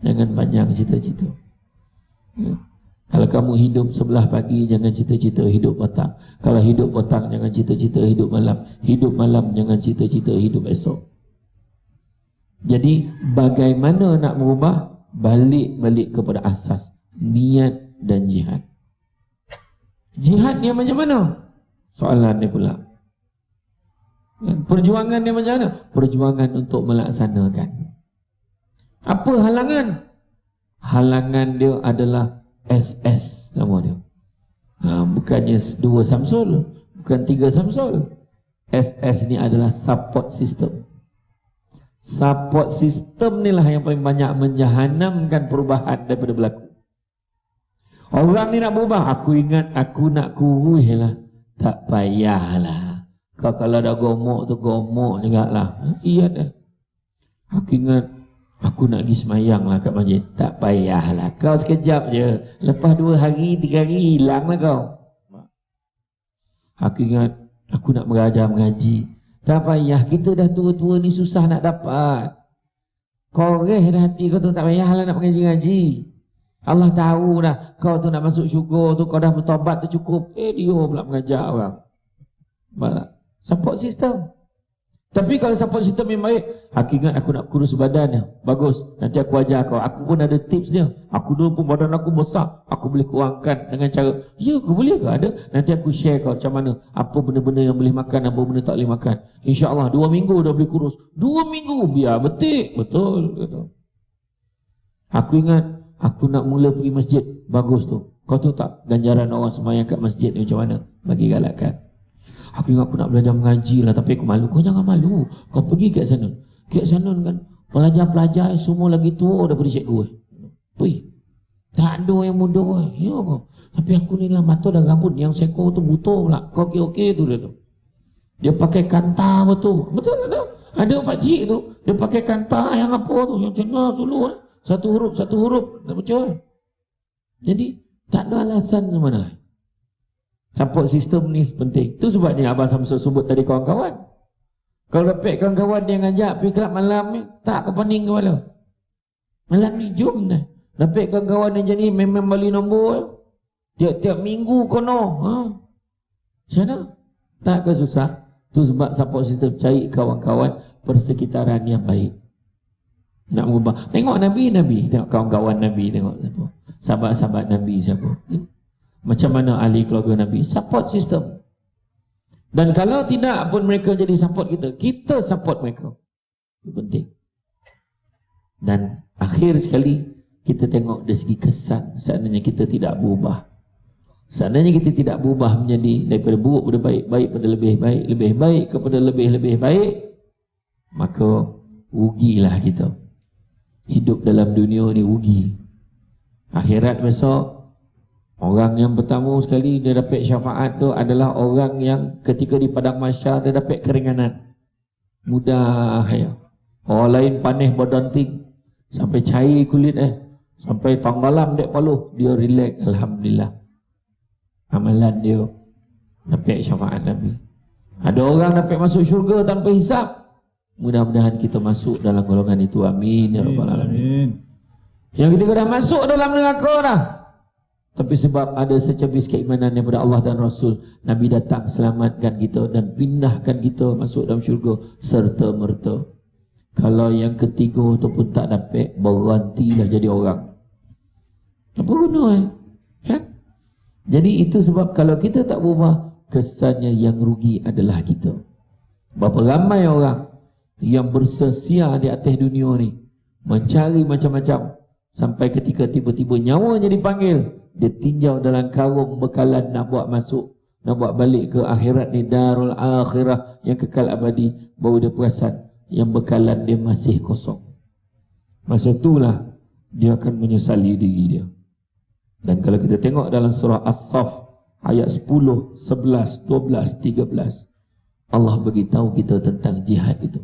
Jangan panjang cita-cita. Kalau kamu hidup sebelah pagi, jangan cita-cita hidup petang. Kalau hidup petang, jangan cita-cita hidup malam. Hidup malam, jangan cita-cita hidup esok. Jadi bagaimana nak merubah? Balik kepada asas, niat dan jihad. Jihad ni macam mana? Soalan ni pula. Perjuangan ni macam mana? Perjuangan untuk melaksanakan. Apa halangan? Halangan dia adalah SS nama dia. Bukannya 2 Samsul, bukan 3 Samsul. SS ni adalah support system. Support system ni lah yang paling banyak menjahanamkan perubahan daripada berlaku. Orang ni nak berubah, aku ingat aku nak kurus lah. Tak payahlah. Kau kalau dah gomok tu gomok juga lah. Iya dah. Aku ingat aku nak pergi semayang lah kat masjid. Tak payahlah. Kau sekejap je. Lepas 2 hari, 3 hari hilang lah kau. Aku ingat aku nak mengaji. Tak payah. Kita dah tua-tua ni susah nak dapat. Koreh dah hati kau tu, tak payahlah nak mengaji-ngaji. Allah tahu dah kau tu nak masuk syurga tu, kau dah bertobat tu cukup. Dia pula mengajak orang. Support system. Tapi kalau support system yang baik, aku ingat aku nak kurus badan, bagus, nanti aku ajar kau. Aku pun ada tips dia. Aku dulu pun badan aku besar, aku boleh kurangkan dengan cara, ya aku boleh ke ada. Nanti aku share kau macam mana, apa benda-benda yang boleh makan, apa benda tak boleh makan. InsyaAllah 2 minggu dah boleh kurus. 2 minggu biar betik. Betul. Aku ingat aku nak mula pergi masjid. Bagus tu. Kau tahu tak ganjaran orang sembahyang kat masjid ni macam mana? Bagi galakkan. Aku ingat aku nak belajar mengaji lah, tapi aku malu. Kau jangan malu, kau pergi kat sana. Kat sana kan pelajar-pelajar semua lagi tua daripada cikgu. Tak ada yang muda. Ya kau. Tapi aku ni lah mata dan rambut, yang sekor tu butuh pula. Kau okey tu dia tu. Dia pakai kanta betul. Betul tak? Ada pakcik tu, dia pakai kanta yang apa tu, yang cina sulu. Satu huruf tak baca. Jadi tak ada alasan sebenarnya. Support system ni penting. Itu sebabnya Abang Samsul sebut tadi kawan-kawan. Kalau dapat kawan-kawan dia ngajak pergi kelab malam ni, tak kepening kepala. Malam ni jom dah. Dapat kawan-kawan yang jadi memang balik nombor. Tiap-tiap minggu kono. Macam mana? Tak ke susah? Itu sebab support system, cari kawan-kawan persekitaran yang baik. Nak mengubah. Tengok Nabi. Tengok kawan-kawan Nabi. Tengok siapa. Sahabat-sahabat Nabi siapa. Macam mana ahli keluarga Nabi. Support system. Dan kalau tidak pun mereka jadi support kita, kita support mereka. Itu penting. Dan akhir sekali, kita tengok dari segi kesan. Seandainya kita tidak berubah. Seandainya kita tidak berubah menjadi daripada buruk pada baik, baik pada lebih baik, lebih baik kepada lebih-lebih baik, maka rugilah kita. Hidup dalam dunia ni rugi. Akhirat besok, orang yang pertama sekali dia dapat syafaat tu adalah orang yang ketika di padang mahsyar dia dapat keringanan. Mudah ya. Orang lain panih berdonting sampai cair kulit sampai tenggelam dek paluh, dia relax, alhamdulillah. Amalan dia dapat syafaat Nabi. Ada orang dapat masuk syurga tanpa hisap. Mudah-mudahan kita masuk dalam golongan itu. Amin ya rabbal alamin. Yang ketiga dah masuk dalam neraka dah. Tapi sebab ada secebis keimanan daripada Allah dan Rasul, Nabi datang selamatkan kita dan pindahkan kita masuk dalam syurga serta merta. Kalau yang ketiga tu pun tak dapat, berhentilah jadi orang. Apa guna kan? Jadi itu sebab kalau kita tak berubah, kesannya yang rugi adalah kita. Berapa ramai orang yang bersesia di atas dunia ni, mencari macam-macam, sampai ketika tiba-tiba nyawanya dipanggil, dia tinjau dalam karung bekalan nak buat masuk, nak buat balik ke akhirat ni, darul akhirah yang kekal abadi, baru dia perasan yang bekalan dia masih kosong. Masa itulah dia akan menyesali diri dia. Dan kalau kita tengok dalam surah As-Saff ayat 10, 11, 12, 13, Allah beritahu kita tentang jihad itu.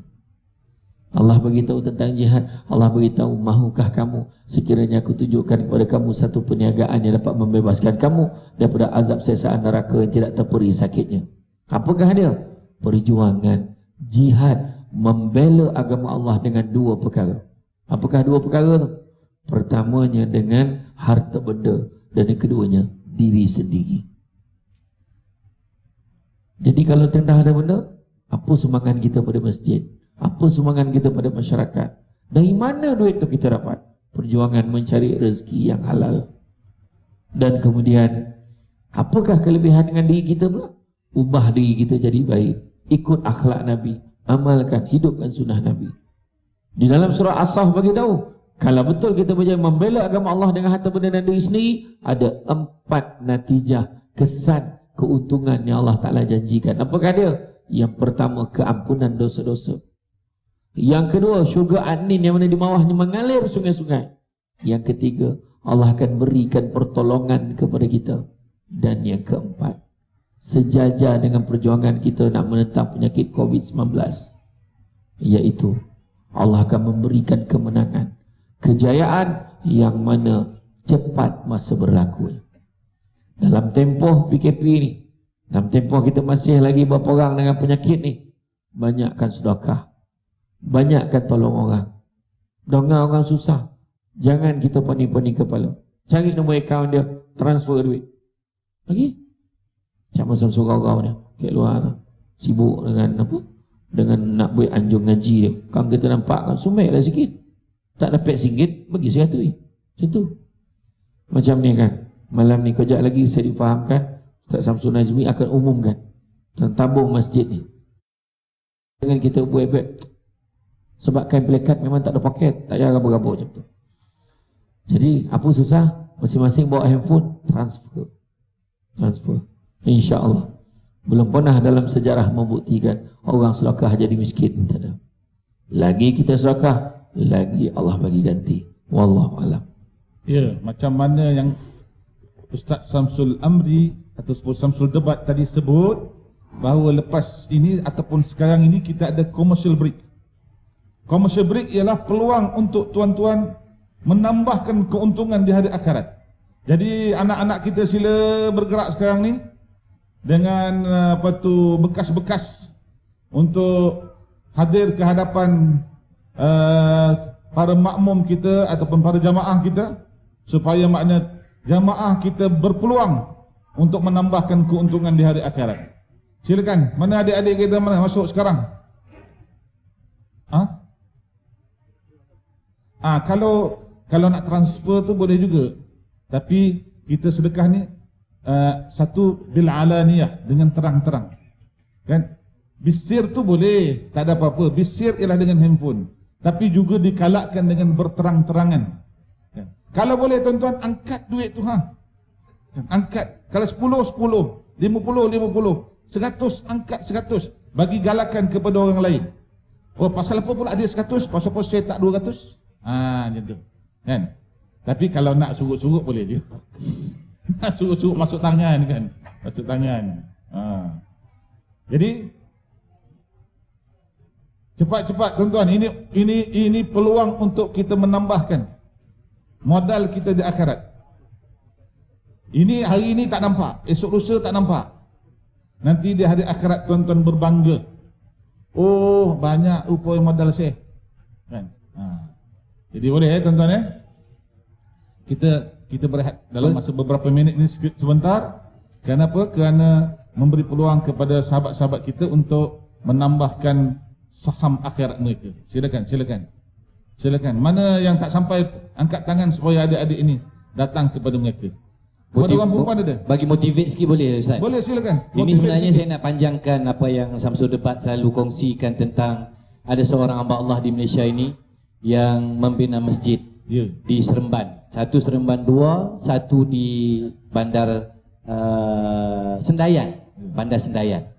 Allah beritahu tentang jihad. Allah beritahu, mahukah kamu sekiranya aku tunjukkan kepada kamu satu perniagaan yang dapat membebaskan kamu daripada azab sesaan neraka yang tidak terperi sakitnya. Apakah dia? Perjuangan jihad membela agama Allah dengan 2 perkara. Apakah 2 perkara itu? Pertamanya dengan harta benda, dan yang keduanya diri sendiri. Jadi kalau tentang harta benda, apa sumbangan kita pada masjid? Apa sumbangan kita pada masyarakat? Dari mana duit itu kita dapat? Perjuangan mencari rezeki yang halal. Dan kemudian, apakah kelebihan dengan diri kita pula? Ubah diri kita jadi baik. Ikut akhlak Nabi. Amalkan, hidupkan sunnah Nabi. Di dalam surah As-Saff bagi tahu, kalau betul kita berjaya membela agama Allah dengan harta benda dan diri sendiri, ada 4 natijah, kesan, keuntungan yang Allah Ta'ala janjikan. Apakah dia? Yang pertama, keampunan dosa-dosa. Yang kedua, syurga adnin yang mana di bawahnya mengalir sungai-sungai. Yang ketiga, Allah akan berikan pertolongan kepada kita. Dan yang keempat, sejajar dengan perjuangan kita nak menentang penyakit COVID-19, iaitu Allah akan memberikan kemenangan, kejayaan yang mana cepat masa berlaku. Dalam tempoh PKP ni, dalam tempoh kita masih lagi berperang dengan penyakit ni, banyakkan sedekah, banyakkan tolong orang. Dengar orang susah, jangan kita pening-pening kepala. Cari nombor akaun dia, transfer duit. Lagi? Macam masa surau-surau ni, kat luar tu. Sibuk dengan apa? Dengan nak buat anjung ngaji dia. Kalau kita nampak kan, sumbek lah sikit. Tak dapat RM1, bagi RM100. Macam tu. Macam ni kan. Malam ni kejap lagi saya difahamkan, Ustaz Samsul Najmi akan umumkan tentang tabung masjid ni. Dengan kita buat-buat, sebab kain pelekat memang tak ada poket, tak payah rabur-rabur macam tu. Jadi apa susah? Masing-masing bawa handphone, transfer. InsyaAllah. Belum pernah dalam sejarah membuktikan orang sedekah jadi miskin. Tak ada. Lagi kita sedekah, lagi Allah bagi ganti. Wallahu alam. Ya, macam mana yang Ustaz Samsul Amri atau Samsul Debat tadi sebut, bahawa lepas ini ataupun sekarang ini kita ada commercial break. Commercial break ialah peluang untuk tuan-tuan menambahkan keuntungan di hari akhirat. Jadi anak-anak kita sila bergerak sekarang ni dengan bekas-bekas untuk hadir ke hadapan para makmum kita ataupun para jamaah kita, supaya makna jamaah kita berpeluang untuk menambahkan keuntungan di hari akhirat. Silakan, mana adik-adik kita mana masuk sekarang? Kalau nak transfer tu boleh juga. Tapi kita sedekah ni satu bil alaniyah, dengan terang-terang. Kan? Bisir tu boleh, tak ada apa-apa. Bisir ialah dengan handphone. Tapi juga dikalakkan dengan berterang-terangan. Kan? Kalau boleh tuan-tuan angkat duit tu angkat. Kalau 10, 10, 50, 50, 100, angkat 100. Bagi galakan kepada orang lain. Oh, pasal apa pula dia 100? Pasal apa saya tak 200? Macam tu. Kan? Tapi kalau nak surut-surut boleh je. Nak surut-surut masuk tangan kan. Masuk tangan. Jadi cepat-cepat tuan-tuan, ini peluang untuk kita menambahkan modal kita di akhirat. Ini hari ini tak nampak, esok lusa tak nampak. Nanti di hari akhirat tuan-tuan berbangga. Oh, banyak upaya modal saya. Kan? Jadi boleh tuan-tuan Kita berehat dalam masa beberapa minit ini sebentar. Kenapa? Kerana memberi peluang kepada sahabat-sahabat kita untuk menambahkan saham akhirat mereka. Silakan. Mana yang tak sampai, angkat tangan supaya adik-adik ini datang kepada mereka. Kepada orang perempuan ada? Bagi motivate sikit boleh Ustaz? Boleh, silakan. Ini sebenarnya saya nak panjangkan apa yang Samsul Debat selalu kongsikan tentang ada seorang hamba Allah di Malaysia ini yang membina masjid di Seremban. Satu Seremban 2, satu di Bandar Sendayan. Bandar Sendayan.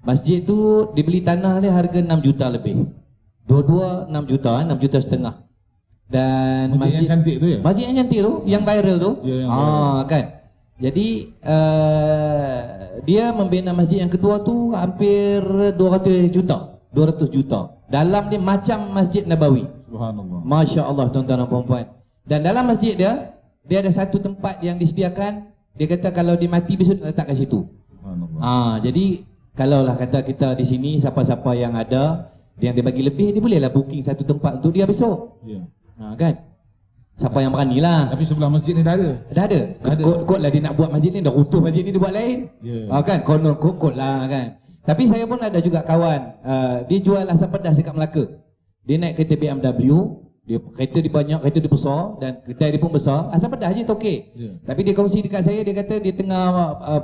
Masjid tu dibeli tanah dia harga 6 juta lebih. Dua-dua 6 juta, 6 juta setengah. Dan masjid yang cantik tu ya? Masjid yang cantik tu, yang viral tu. Ya, yang viral. Kan. Jadi dia membina masjid yang kedua tu hampir 200 juta. Dalam dia macam Masjid Nabawi. Subhanallah. Masya-Allah tuan-tuan dan puan-puan. Dan dalam masjid dia ada satu tempat yang disediakan. Dia kata kalau dia mati besok letak kat situ. Subhanallah. Jadi kalaulah kata kita di sini siapa-siapa yang ada yang dia bagi lebih, dia bolehlah booking satu tempat untuk dia besok. Ya. Kan? Siapa yang beranilah. Tapi sebelah masjid ni dah ada. Dah ada. Kot lah dia nak buat masjid ni, dah utuh masjid ni dia buat lain. Kan? Konon kot lah kan. Tapi saya pun ada juga kawan, dia jual asam pedas dekat Melaka. Dia naik kereta BMW, kereta dia banyak, kereta dia besar dan kedai dia pun besar. Asam pedas je okey. Tapi dia kongsi dekat saya, dia kata dia tengah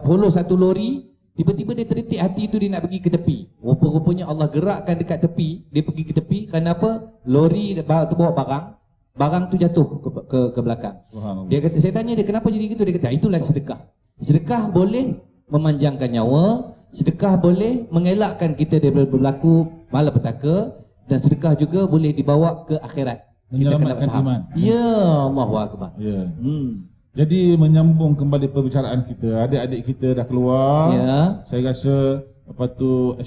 follow satu lori, tiba-tiba dia terdetik hati tu dia nak pergi ke tepi. Rupa-rupanya Allah gerakkan dekat tepi, dia pergi ke tepi. Kenapa? Lori tu bawa barang tu jatuh ke belakang. Dia kata, saya tanya dia kenapa jadi gitu, dia kata itulah sedekah. Sedekah boleh memanjangkan nyawa, sedekah boleh mengelakkan kita daripada berlaku malapetaka, dan sedekah juga boleh dibawa ke akhirat. Kita kena faham. Ya, Allahu akbar. Ya. Jadi menyambung kembali perbicaraan kita, adik-adik kita dah keluar. Ya. Saya rasa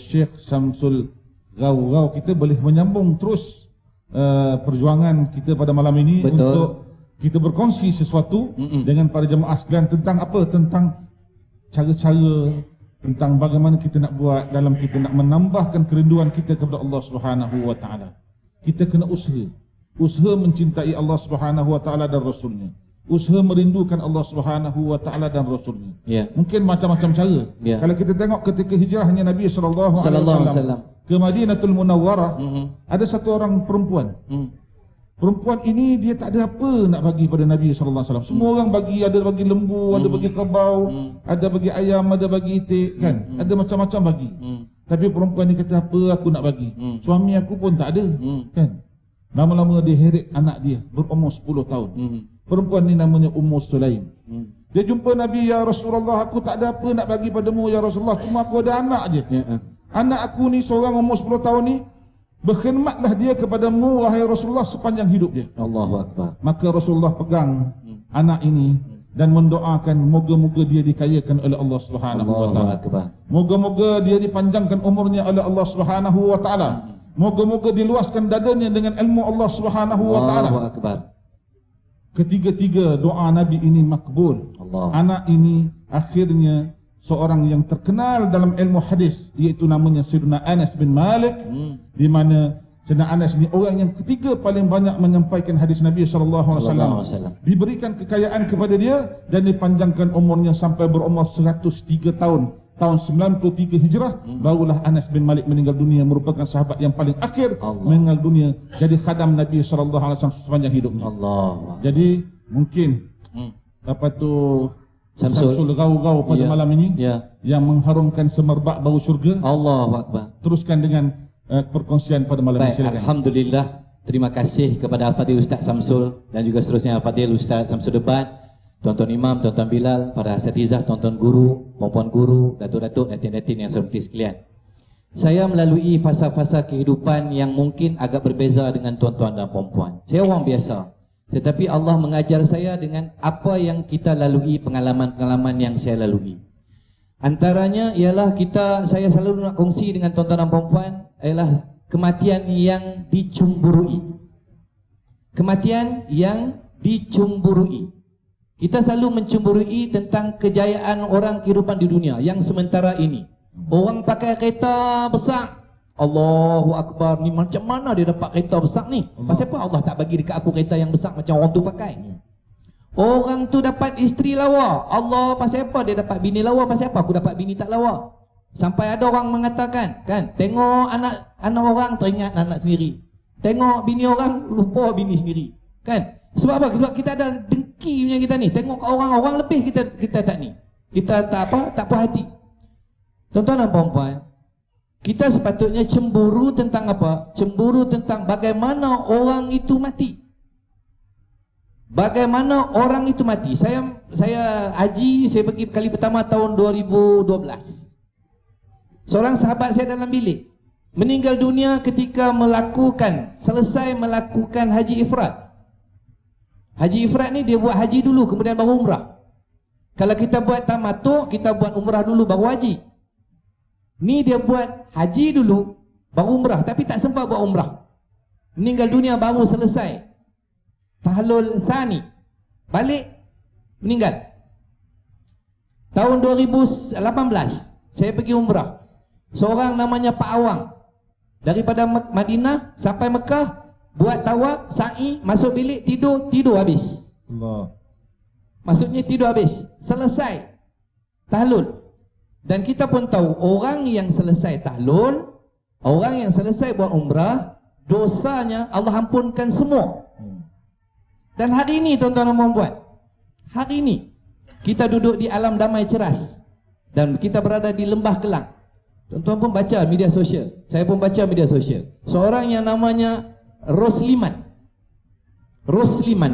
Syekh Samsul Gau kita boleh menyambung terus perjuangan kita pada malam ini. Betul. Untuk kita berkongsi sesuatu dengan para jemaah sekalian tentang apa? Tentang cara-cara, tentang bagaimana kita nak buat dalam kita nak menambahkan kerinduan kita kepada Allah Subhanahu wa taala. Kita kena usaha mencintai Allah Subhanahu wa taala dan Rasulnya. usaha merindukan Allah Subhanahu wa taala dan Rasulnya. Ya. Mungkin macam-macam cara. Ya. Kalau kita tengok ketika hijrahnya Nabi sallallahu alaihi wasallam ke Madinatul Munawwarah, ada satu orang perempuan. Perempuan ini dia tak ada apa nak bagi pada Nabi sallallahu alaihi wasallam. Semua orang bagi, ada bagi lembu, ada bagi kerbau, ada bagi ayam, ada bagi itik, kan? Ada macam-macam bagi. Tapi perempuan ni kata, apa aku nak bagi? Suami aku pun tak ada, kan? Lama-lama dia heret anak dia berumur 10 tahun. Perempuan ni namanya Ummu Sulaim. Dia jumpa Nabi, ya Rasulullah, aku tak ada apa nak bagi padamu ya Rasulullah, cuma aku ada anak je. Anak aku ni seorang umur 10 tahun ni, berkhidmatlah dia kepadamu wahai Rasulullah sepanjang hidup dia. Allahu Akbar. Maka Rasulullah pegang anak ini dan mendoakan moga-moga dia dikayakan oleh Allah Subhanahu wa taala. Moga-moga dia dipanjangkan umurnya oleh Allah Subhanahu wa taala. Moga-moga diluaskan dadanya dengan ilmu Allah Subhanahu wa taala. Allahu Akbar. Ketiga-tiga doa Nabi ini makbul. Anak ini akhirnya seorang yang terkenal dalam ilmu hadis, iaitu namanya Sayyidina Anas bin Malik, di mana Sayyidina Anas ini orang yang ketiga paling banyak menyampaikan hadis Nabi sallallahu alaihi wasallam. Diberikan kekayaan kepada dia dan dipanjangkan umurnya sampai berumur 103 tahun. Tahun 93 Hijrah, barulah Anas bin Malik meninggal dunia, merupakan sahabat yang paling akhir meninggal dunia, jadi khadam Nabi sallallahu alaihi wasallam sepanjang hidupnya. Jadi mungkin apa tu Samsul Gau-Gau pada malam ini yang mengharumkan semerbak bau syurga. Allahu Akbar. Teruskan dengan perkongsian pada malam ini. Silakan. Alhamdulillah, terima kasih kepada Al-Fadhil Ustaz Samsul dan juga seterusnya Al-Fadhil Ustaz Samsul Debat, Tuan-Tuan Imam, Tuan-Tuan Bilal, para asatizah, Tuan-Tuan Guru, Puan-Puan Guru, Datuk-Datuk, Datin-Datin yang saya hormati sekalian. Saya melalui fasa-fasa kehidupan yang mungkin agak berbeza dengan tuan-tuan dan puan-puan. Saya orang biasa, tetapi Allah mengajar saya dengan apa yang kita lalui, pengalaman-pengalaman yang saya lalui. Antaranya ialah saya selalu nak kongsi dengan tuan-tuan dan puan-puan ialah kematian yang dicemburui. Kematian yang dicemburui. Kita selalu mencemburui tentang kejayaan orang kehidupan di dunia yang sementara ini. Orang pakai kereta besar, Allahu Akbar, ni macam mana dia dapat kereta besar ni? Pasal apa Allah tak bagi dekat aku kereta yang besar macam orang tu pakai? Orang tu dapat isteri lawa, Allah, pasal apa dia dapat bini lawa? Pasal apa aku dapat bini tak lawa? Sampai ada orang mengatakan, kan, tengok anak orang teringat anak sendiri, tengok bini orang lupa bini sendiri, kan? Sebab apa? Sebab kita ada dengki punya kita ni. Tengok orang lebih, kita tak ni. Kita tak puas hati. Tuan-tuan dan puan-puan, kita sepatutnya cemburu tentang apa? Cemburu tentang bagaimana orang itu mati. Bagaimana orang itu mati. Saya haji, saya pergi kali pertama tahun 2012. Seorang sahabat saya dalam bilik meninggal dunia ketika selesai melakukan haji ifrad. Haji ifrad ni dia buat haji dulu kemudian baru umrah. Kalau kita buat tamattu', kita buat umrah dulu baru haji. Ni dia buat haji dulu baru umrah, tapi tak sempat buat umrah. Meninggal dunia baru selesai tahlul thani, balik meninggal. Tahun 2018 saya pergi umrah. Seorang namanya Pak Awang daripada Madinah sampai Mekah, buat tawaf, sa'i, masuk bilik, tidur habis. Allah. Maksudnya tidur habis. Selesai tahlul. Dan kita pun tahu orang yang selesai tahlul, orang yang selesai buat umrah, dosanya Allah ampunkan semua. Dan hari ini tuan-tuan dan puan-puan, hari ini kita duduk di alam damai ceras dan kita berada di Lembah Kelang. Tuan-tuan pun baca media sosial, saya pun baca media sosial. Seorang yang namanya Rosliman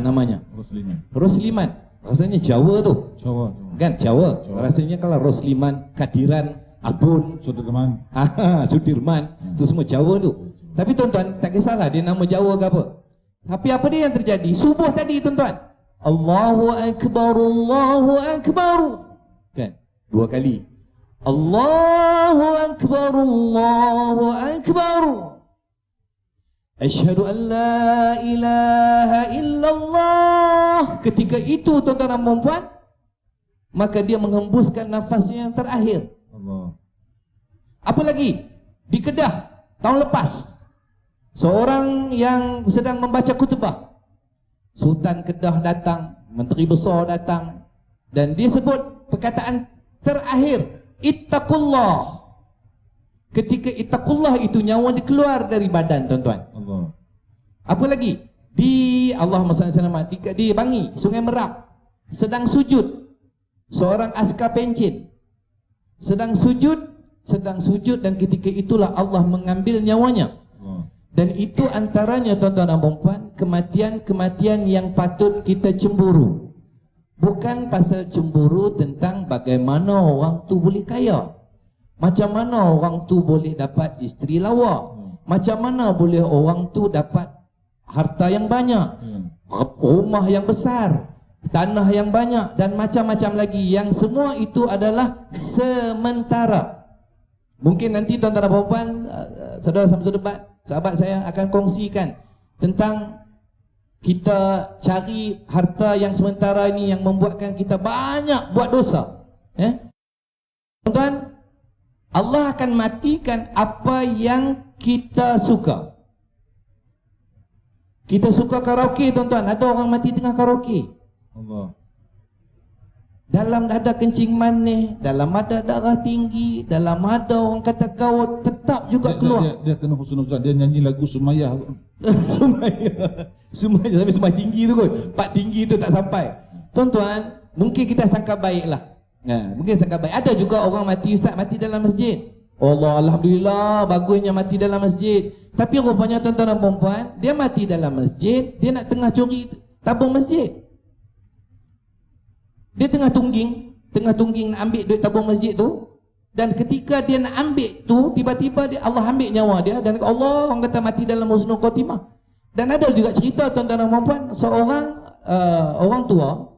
namanya. Rosliman. Rasanya Jawa tu. Jawa. Kan Jawa. Rasanya kalau Rosliman, Kadiran, Abun, Sudirman. Sudirman, itu semua Jawa tu. Tapi tuan-tuan, tak kisahlah dia nama Jawa ke apa. Tapi apa dia yang terjadi? Subuh tadi tuan-tuan, Allahu Akbar, Allahu Akbar. Kan? 2 kali. Allahu Akbar, Allahu Akbar. Asyhadu an la ilaha illallah. Ketika itu tuan-tuan dan puan-puan, maka dia menghembuskan nafasnya yang terakhir. Allah. Apa lagi? Di Kedah tahun lepas, seorang yang sedang membaca khutbah, Sultan Kedah datang menteri besar datang, dan dia sebut perkataan terakhir, ittaqullah. Ketika ittaqullah itu, nyawa dia keluar dari badan, tuan-tuan. Allah. Apa lagi? Di Allahumma salli alaihi wasallam, di Bangi, Sungai Merak, sedang sujud, seorang askar pencen sedang sujud, dan ketika itulah Allah mengambil nyawanya. Dan itu antaranya, tuan-tuan dan puan, kematian-kematian yang patut kita cemburu. Bukan pasal cemburu tentang bagaimana orang tu boleh kaya, macam mana orang tu boleh dapat isteri lawa, macam mana boleh orang tu dapat harta yang banyak, rumah yang besar, tanah yang banyak, dan macam-macam lagi, yang semua itu adalah sementara. Mungkin nanti tuan-tuan dan puan, saudara Samsul Debat, sahabat saya akan kongsikan tentang kita cari harta yang sementara ini yang membuatkan kita banyak buat dosa. Tuan-tuan, Allah akan matikan apa yang kita suka. Kita suka karaoke, tuan-tuan. Ada orang mati tengah karaoke. Allah. Dalam ada kencing manis, dalam ada darah tinggi, dalam ada orang kata kau tetap juga keluar. Dia kena husnuzan, dia nyanyi lagu Sumayah. Sumayah sampai Sumayah tinggi tu kot. Part tinggi tu tak sampai. Tuan-tuan, mungkin kita sangka baiklah. Mungkin sangka baik. Ada juga orang mati, ustaz, mati dalam masjid. Allah, alhamdulillah, bagusnya mati dalam masjid. Tapi rupanya, tuan-tuan dan puan, dia mati dalam masjid, dia nak tengah curi tabung masjid. Dia tengah tungging nak ambil duit tabung masjid tu, dan ketika dia nak ambil tu, tiba-tiba Allah ambil nyawa dia, dan Allah, orang kata mati dalam husnul khotimah. Dan ada juga cerita, tuan-tuan dan puan, seorang orang tua,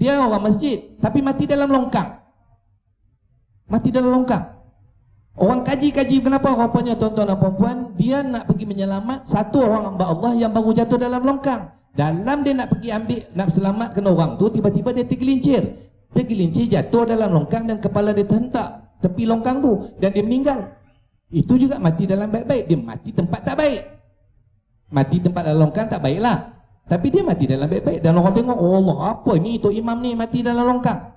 dia orang masjid, tapi mati dalam longkang. Mati dalam longkang. Orang kaji-kaji kenapa, rupanya, tuan-tuan dan puan, dia nak pergi menyelamat satu orang hamba Allah yang baru jatuh dalam longkang. Dalam dia nak pergi ambil, nak selamatkan orang tu, tiba-tiba dia tergelincir, jatuh dalam longkang, dan kepala dia terhentak tepi longkang tu, dan dia meninggal. Itu juga mati dalam baik-baik. Dia mati tempat tak baik. Mati tempat dalam longkang tak baiklah, tapi dia mati dalam baik-baik. Dan orang tengok, oh Allah, apa ni Tok Imam ni mati dalam longkang.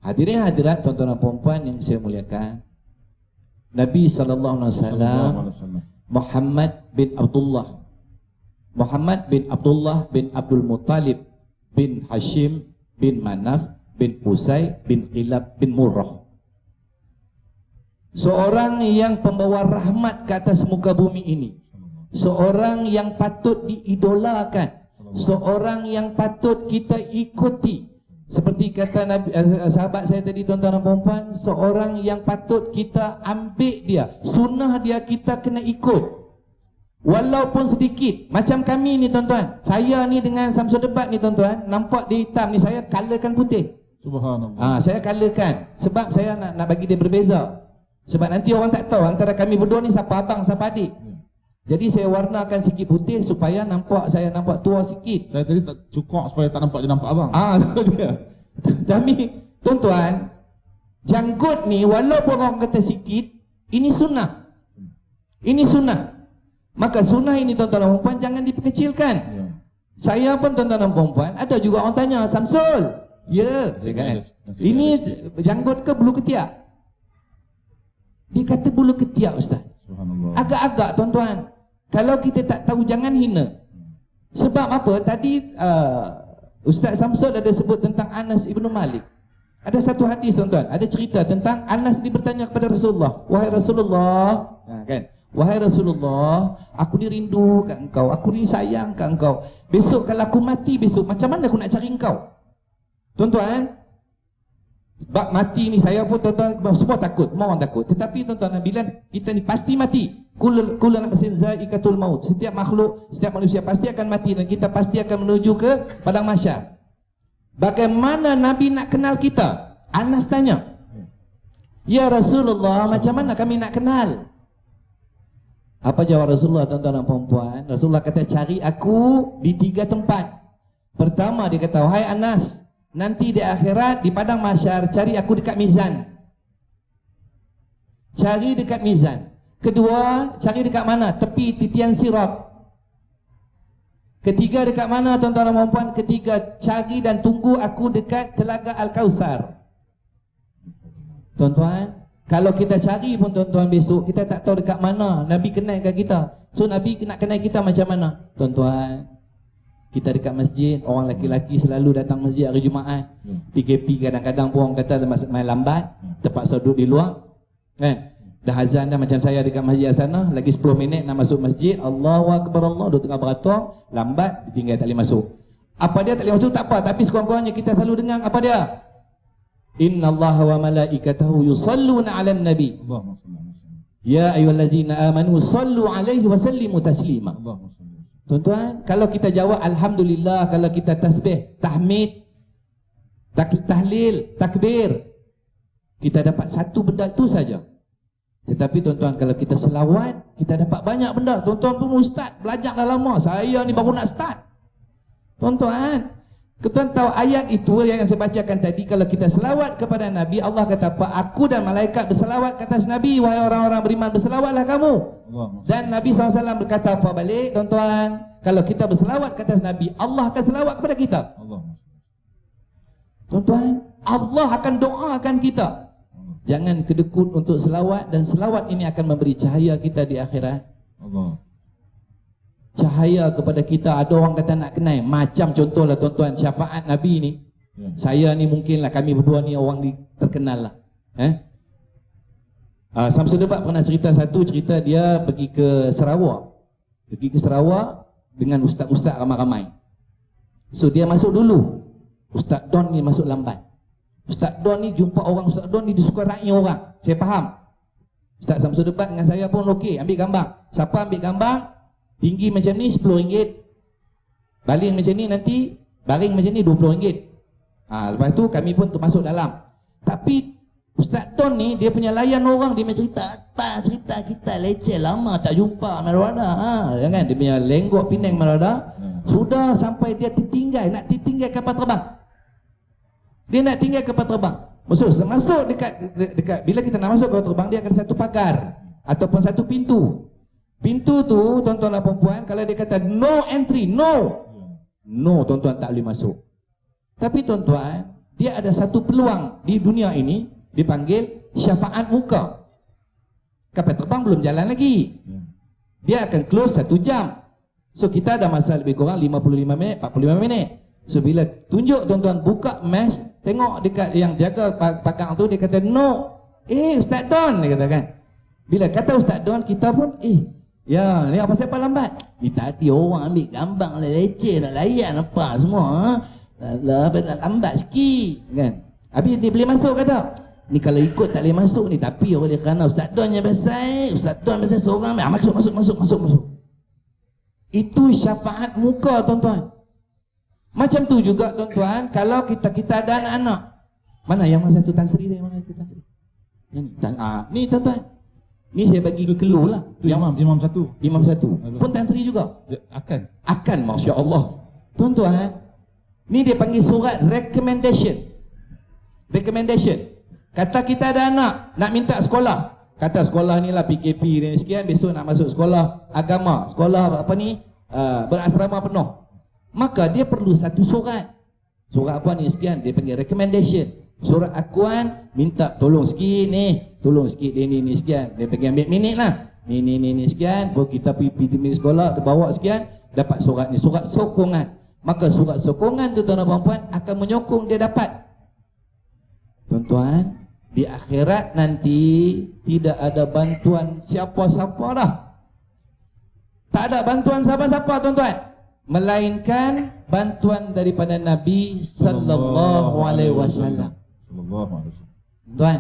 Hadirin hadirat, tuan-tuan dan puan yang saya muliakan, Nabi SAW, Muhammad bin Abdullah bin Abdul Muttalib bin Hashim bin Manaf bin Qusay bin Qilab bin Murrah, seorang yang pembawa rahmat ke atas muka bumi ini, seorang yang patut diidolakan, seorang yang patut kita ikuti. Seperti kata Nabi, sahabat saya tadi, tuan-tuan dan puan, seorang yang patut kita ambil dia, sunnah dia kita kena ikut, walaupun sedikit. Macam kami ni, tuan-tuan, saya ni dengan Samsul Debat ni, tuan-tuan, nampak dia hitam ni, saya colorkan putih. Subhanallah. Saya colorkan sebab saya nak bagi dia berbeza. Sebab nanti orang tak tahu antara kami berdua ni siapa abang, siapa adik. Jadi saya warnakan sikit putih supaya saya nampak tua sikit. Saya tadi tak cukup supaya tak nampak dia nampak abang. Itu dia. Tapi tuan-tuan, janggut ni walaupun orang kata sikit, ini sunnah. Ini sunnah. Maka sunnah ini, tuan-tuan dan puan, jangan dipekecilkan. Saya pun, tuan-tuan dan puan, ada juga orang tanya, Samsul, ya, ini janggut ke bulu ketiak? Dia kata bulu ketiak, Ustaz. Agak-agak, tuan-tuan. Kalau kita tak tahu, jangan hina. Sebab apa? Tadi Ustaz Samsul ada sebut tentang Anas ibnu Malik. Ada satu hadis, tuan-tuan, ada cerita tentang Anas ni bertanya kepada Rasulullah, wahai Rasulullah, wahai Rasulullah, aku ni rindu kat engkau, aku ni sayang kat engkau. Besok kalau aku mati besok, macam mana aku nak cari engkau? Tuan-tuan, bab mati ni saya pun, tuan-tuan, semua takut, semua orang takut. Tetapi tuan-tuan, bila kita ni pasti mati. Kullu nafsin za'iqatul maut. Setiap makhluk, setiap manusia pasti akan mati, dan kita pasti akan menuju ke padang mahsyar. Bagaimana Nabi nak kenal kita? Anas tanya, ya Rasulullah, macam mana kami nak kenal? Apa jawab Rasulullah, tuan-tuan dan puan-puan? Rasulullah kata, cari aku di 3 tempat. Pertama, dia kata, wahai Anas, nanti di akhirat, di padang mahsyar, cari aku dekat mizan. Cari dekat mizan. Kedua, cari dekat mana? Tepi titian sirat. Ketiga dekat mana tuan-tuan dan puan? Ketiga, cari dan tunggu aku dekat Telaga Al-Kausar. Tuan-tuan, kalau kita cari pun tuan-tuan besok, kita tak tahu dekat mana Nabi kenalkan kita. So Nabi nak kenal kita macam mana? Tuan-tuan, kita dekat masjid, orang lelaki-lelaki selalu datang masjid hari Jumaat. PKP kadang-kadang pun orang kata main lambat, terpaksa duduk di luar. Kan? Dah azan dah, macam saya dekat masjid sana, lagi 10 minit nak masuk masjid, Allahu Akbar Allah, duduk tengah beratur, lambat, tinggal tak boleh masuk. Apa dia tak boleh masuk? Tak apa, tapi sekurang-kurangnya kita selalu dengar apa dia? Inna Allah wa malaikatahu yusalluna 'alan nabi. Ya ayyuhallazina amanu sallu 'alaihi wa sallimu taslima. Tuan-tuan, kalau kita jawab alhamdulillah, kalau kita tasbih, tahmid, tahlil, takbir, kita dapat satu benda tu saja. Tetapi tuan-tuan, kalau kita selawat, kita dapat banyak benda. Tuan-tuan pun ustaz, belajar dah lama. Saya ni baru nak start. Tuan-tuan, tuan tahu ayat itu yang saya bacakan tadi, kalau kita selawat kepada Nabi, Allah kata apa? Aku dan malaikat berselawat ke atas Nabi. Wahai orang-orang beriman, berselawatlah kamu. Dan Nabi SAW berkata apa balik, tuan-tuan? Kalau kita berselawat ke atas Nabi, Allah akan selawat kepada kita. Tuan-tuan, Allah akan doakan kita. Jangan kedekut untuk selawat, dan selawat ini akan memberi cahaya kita di akhirat. Cahaya kepada kita. Ada orang kata nak kenal, macam contohlah tuan-tuan, syafaat Nabi ni. Saya ni mungkinlah, kami berdua ni orang terkenal lah. Samsul Debat pernah cerita satu cerita, dia pergi ke Sarawak. Pergi ke Sarawak dengan ustaz-ustaz ramai-ramai. So dia masuk dulu. Ustaz Don ni masuk lambat. Ustaz Don ni jumpa orang, Ustaz Don ni dia suka raih orang. Saya faham. Ustaz Samsul Debat dengan saya pun okey, ambil gambar. Siapa ambil gambar tinggi macam ni RM10. Baling macam ni nanti, baring macam ni RM20. Lepas tu kami pun termasuk dalam. Tapi Ustaz Don ni dia punya layan orang, dia punya cerita, apa cerita kita leceh lama tak jumpa Marwada. Jangan dia punya lenggok Penang Marwada. Sudah sampai dia tertinggal, nak tertinggal kapal terbang. Dia nak tinggal kapal terbang. Masuk dekat bila kita nak masuk kapal terbang, dia akan satu pagar ataupun satu pintu. Pintu tu tuan-tuan dan puan-puan, kalau dia kata no entry, no tuan-tuan tak boleh masuk. Tapi tuan-tuan, dia ada satu peluang di dunia ini, dipanggil syafaat muka. Kapal terbang belum jalan lagi. Dia akan close 1 jam. So kita ada masa lebih kurang 55 minit, 45 minit. So bila tunjuk tuan-tuan buka mask, tengok dekat yang jaga pakang tu, dia kata no. Ustaz Don, dia kata kan. Bila kata Ustaz Don, kita pun ya, ni apa siapa lambat? Ni tadi orang ambil gambar leceh nak layan apa semua. Lambat sikit kan. Habis dia boleh masuk kata. Ni kalau ikut tak boleh masuk ni, tapi oleh kerana Ustaz Don yang biasa, Ustaz Don biasa seorang masuk. Itu syafaat muka tuan-tuan. Macam tu juga tuan-tuan, kalau kita ada anak-anak. Mana yang mana satu Tan Sri dia? Mana satu Tan Sri? Ni tuan-tuan. Ni saya bagi clue lah. Tu imam satu. Imam satu. Pun Tan Sri juga. Akan, masya-Allah. Tuan-tuan, ni dia panggil surat recommendation. Kata kita ada anak nak minta sekolah. Kata sekolah ni lah PKP dan sekian, besok nak masuk sekolah agama, sekolah apa ni, berasrama penuh. Maka dia perlu satu surat. Surat apa ni sekian, dia panggil recommendation. Surat akuan, minta tolong sikit ni, tolong sikit dia ni sekian. Dia pergi ambil minit lah. Ni sekian, baru kita pergi minit sekolah, terbawa sekian, dapat surat ni, surat sokongan. Maka surat sokongan tu tuan-tuan dan puan akan menyokong dia dapat. Tuan-tuan, di akhirat nanti tidak ada bantuan siapa-siapa dah. Tak ada bantuan siapa-siapa tuan-tuan, melainkan bantuan daripada Nabi sallallahu alaihi wasallam. Tuan,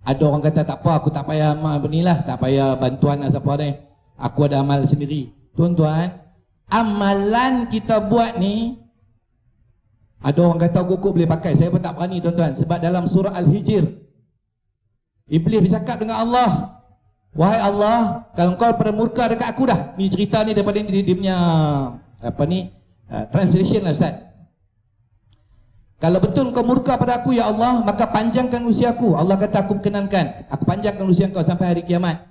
ada orang kata tak apa, aku tak payah amal benilah, tak payah bantuan lah siapa ni. Aku ada amal sendiri. Tuan-tuan, amalan kita buat ni, ada orang kata guguk boleh pakai, saya pun tak berani tuan-tuan. Sebab dalam surah Al-Hijr, Iblis bercakap dengan Allah, wahai Allah, kalau kau pada murka dekat aku dah. Ni cerita ni daripada dia punya apa ni, translation lah Ustaz. Kalau betul kau murka pada aku ya Allah, maka panjangkan usiaku. Allah kata aku perkenankan, aku panjangkan usia kau sampai hari kiamat.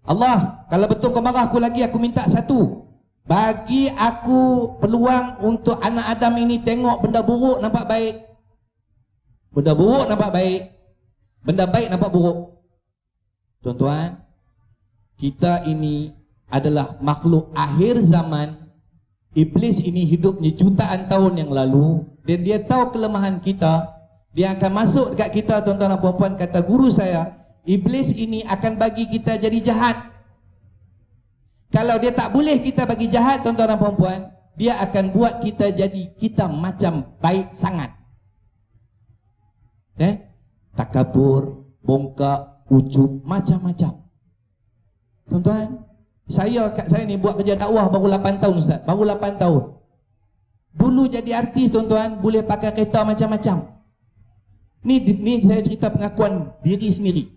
Allah, kalau betul kau marah aku lagi, aku minta satu. Bagi aku peluang untuk anak Adam ini tengok benda buruk nampak baik. Benda buruk nampak baik. Benda baik nampak buruk. Tuan-tuan, kita ini adalah makhluk akhir zaman. Iblis ini hidupnya jutaan tahun yang lalu dan dia tahu kelemahan kita. Dia akan masuk dekat kita, tuan-tuan dan puan-puan. Kata guru saya, Iblis ini akan bagi kita jadi jahat. Kalau dia tak boleh kita bagi jahat, tuan-tuan dan puan-puan, dia akan buat kita jadi kita macam baik sangat. Takabur, bongkak, ujub, macam-macam. Tuan-tuan, saya ni buat kerja dakwah baru 8 tahun Ustaz. Baru 8 tahun. Dulu jadi artis, tuan-tuan, boleh pakai kereta macam-macam. Ni saya cerita pengakuan diri sendiri.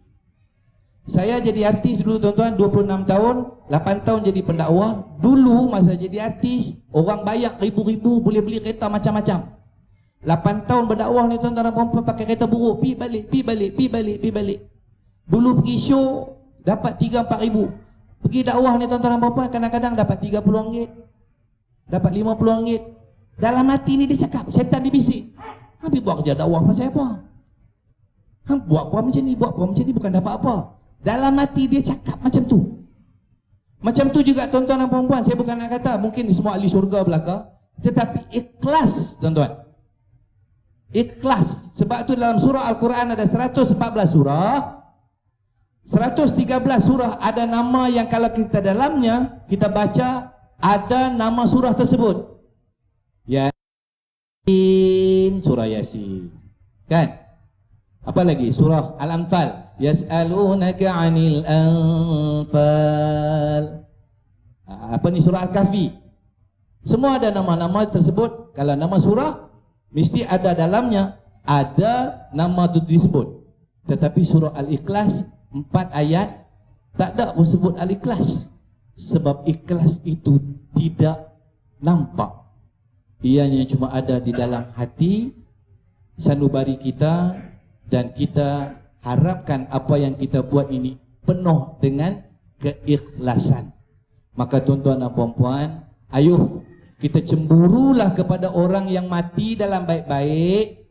Saya jadi artis dulu, tuan-tuan, 26 tahun, 8 tahun jadi pendakwah. Dulu masa jadi artis, orang bayar ribu-ribu boleh beli kereta macam-macam. 8 tahun berdakwah ni, tuan-tuan dan puan-puan, pakai kereta buruk, pi balik. Dulu pergi show dapat 3-4 ribu. Pergi dakwah ni, tuan-tuan dan puan-puan, kadang-kadang dapat 30 ringgit, dapat 50 ringgit. Dalam hati ni dia cakap, setan dibisik, habis buat kerja dakwah pasal apa? Buat apa macam ni, bukan dapat apa. Dalam hati dia cakap macam tu. Macam tu juga, tuan-tuan dan puan-puan, saya bukan nak kata mungkin semua ahli syurga belaka, tetapi ikhlas, tuan-tuan. Ikhlas. Sebab tu dalam surah Al-Quran ada 114 surah, 113 surah ada nama yang kalau kita dalamnya kita baca ada nama surah tersebut. Yasin, surah Yasin. Kan? Apa lagi? Surah Al-Anfal. Yas'alunaka 'anil anfal. Apa ni? Surah Al-Kahfi. Semua ada nama-nama tersebut. Kalau nama surah mesti ada dalamnya ada nama itu disebut. Tetapi surah Al-Ikhlas 4 ayat tak ada disebut Al-Ikhlas. Sebab ikhlas itu tidak nampak. Ianya cuma ada di dalam hati sanubari kita, dan kita harapkan apa yang kita buat ini penuh dengan keikhlasan. Maka tuan-tuan dan puan-puan, ayuh kita cemburulah kepada orang yang mati dalam baik-baik,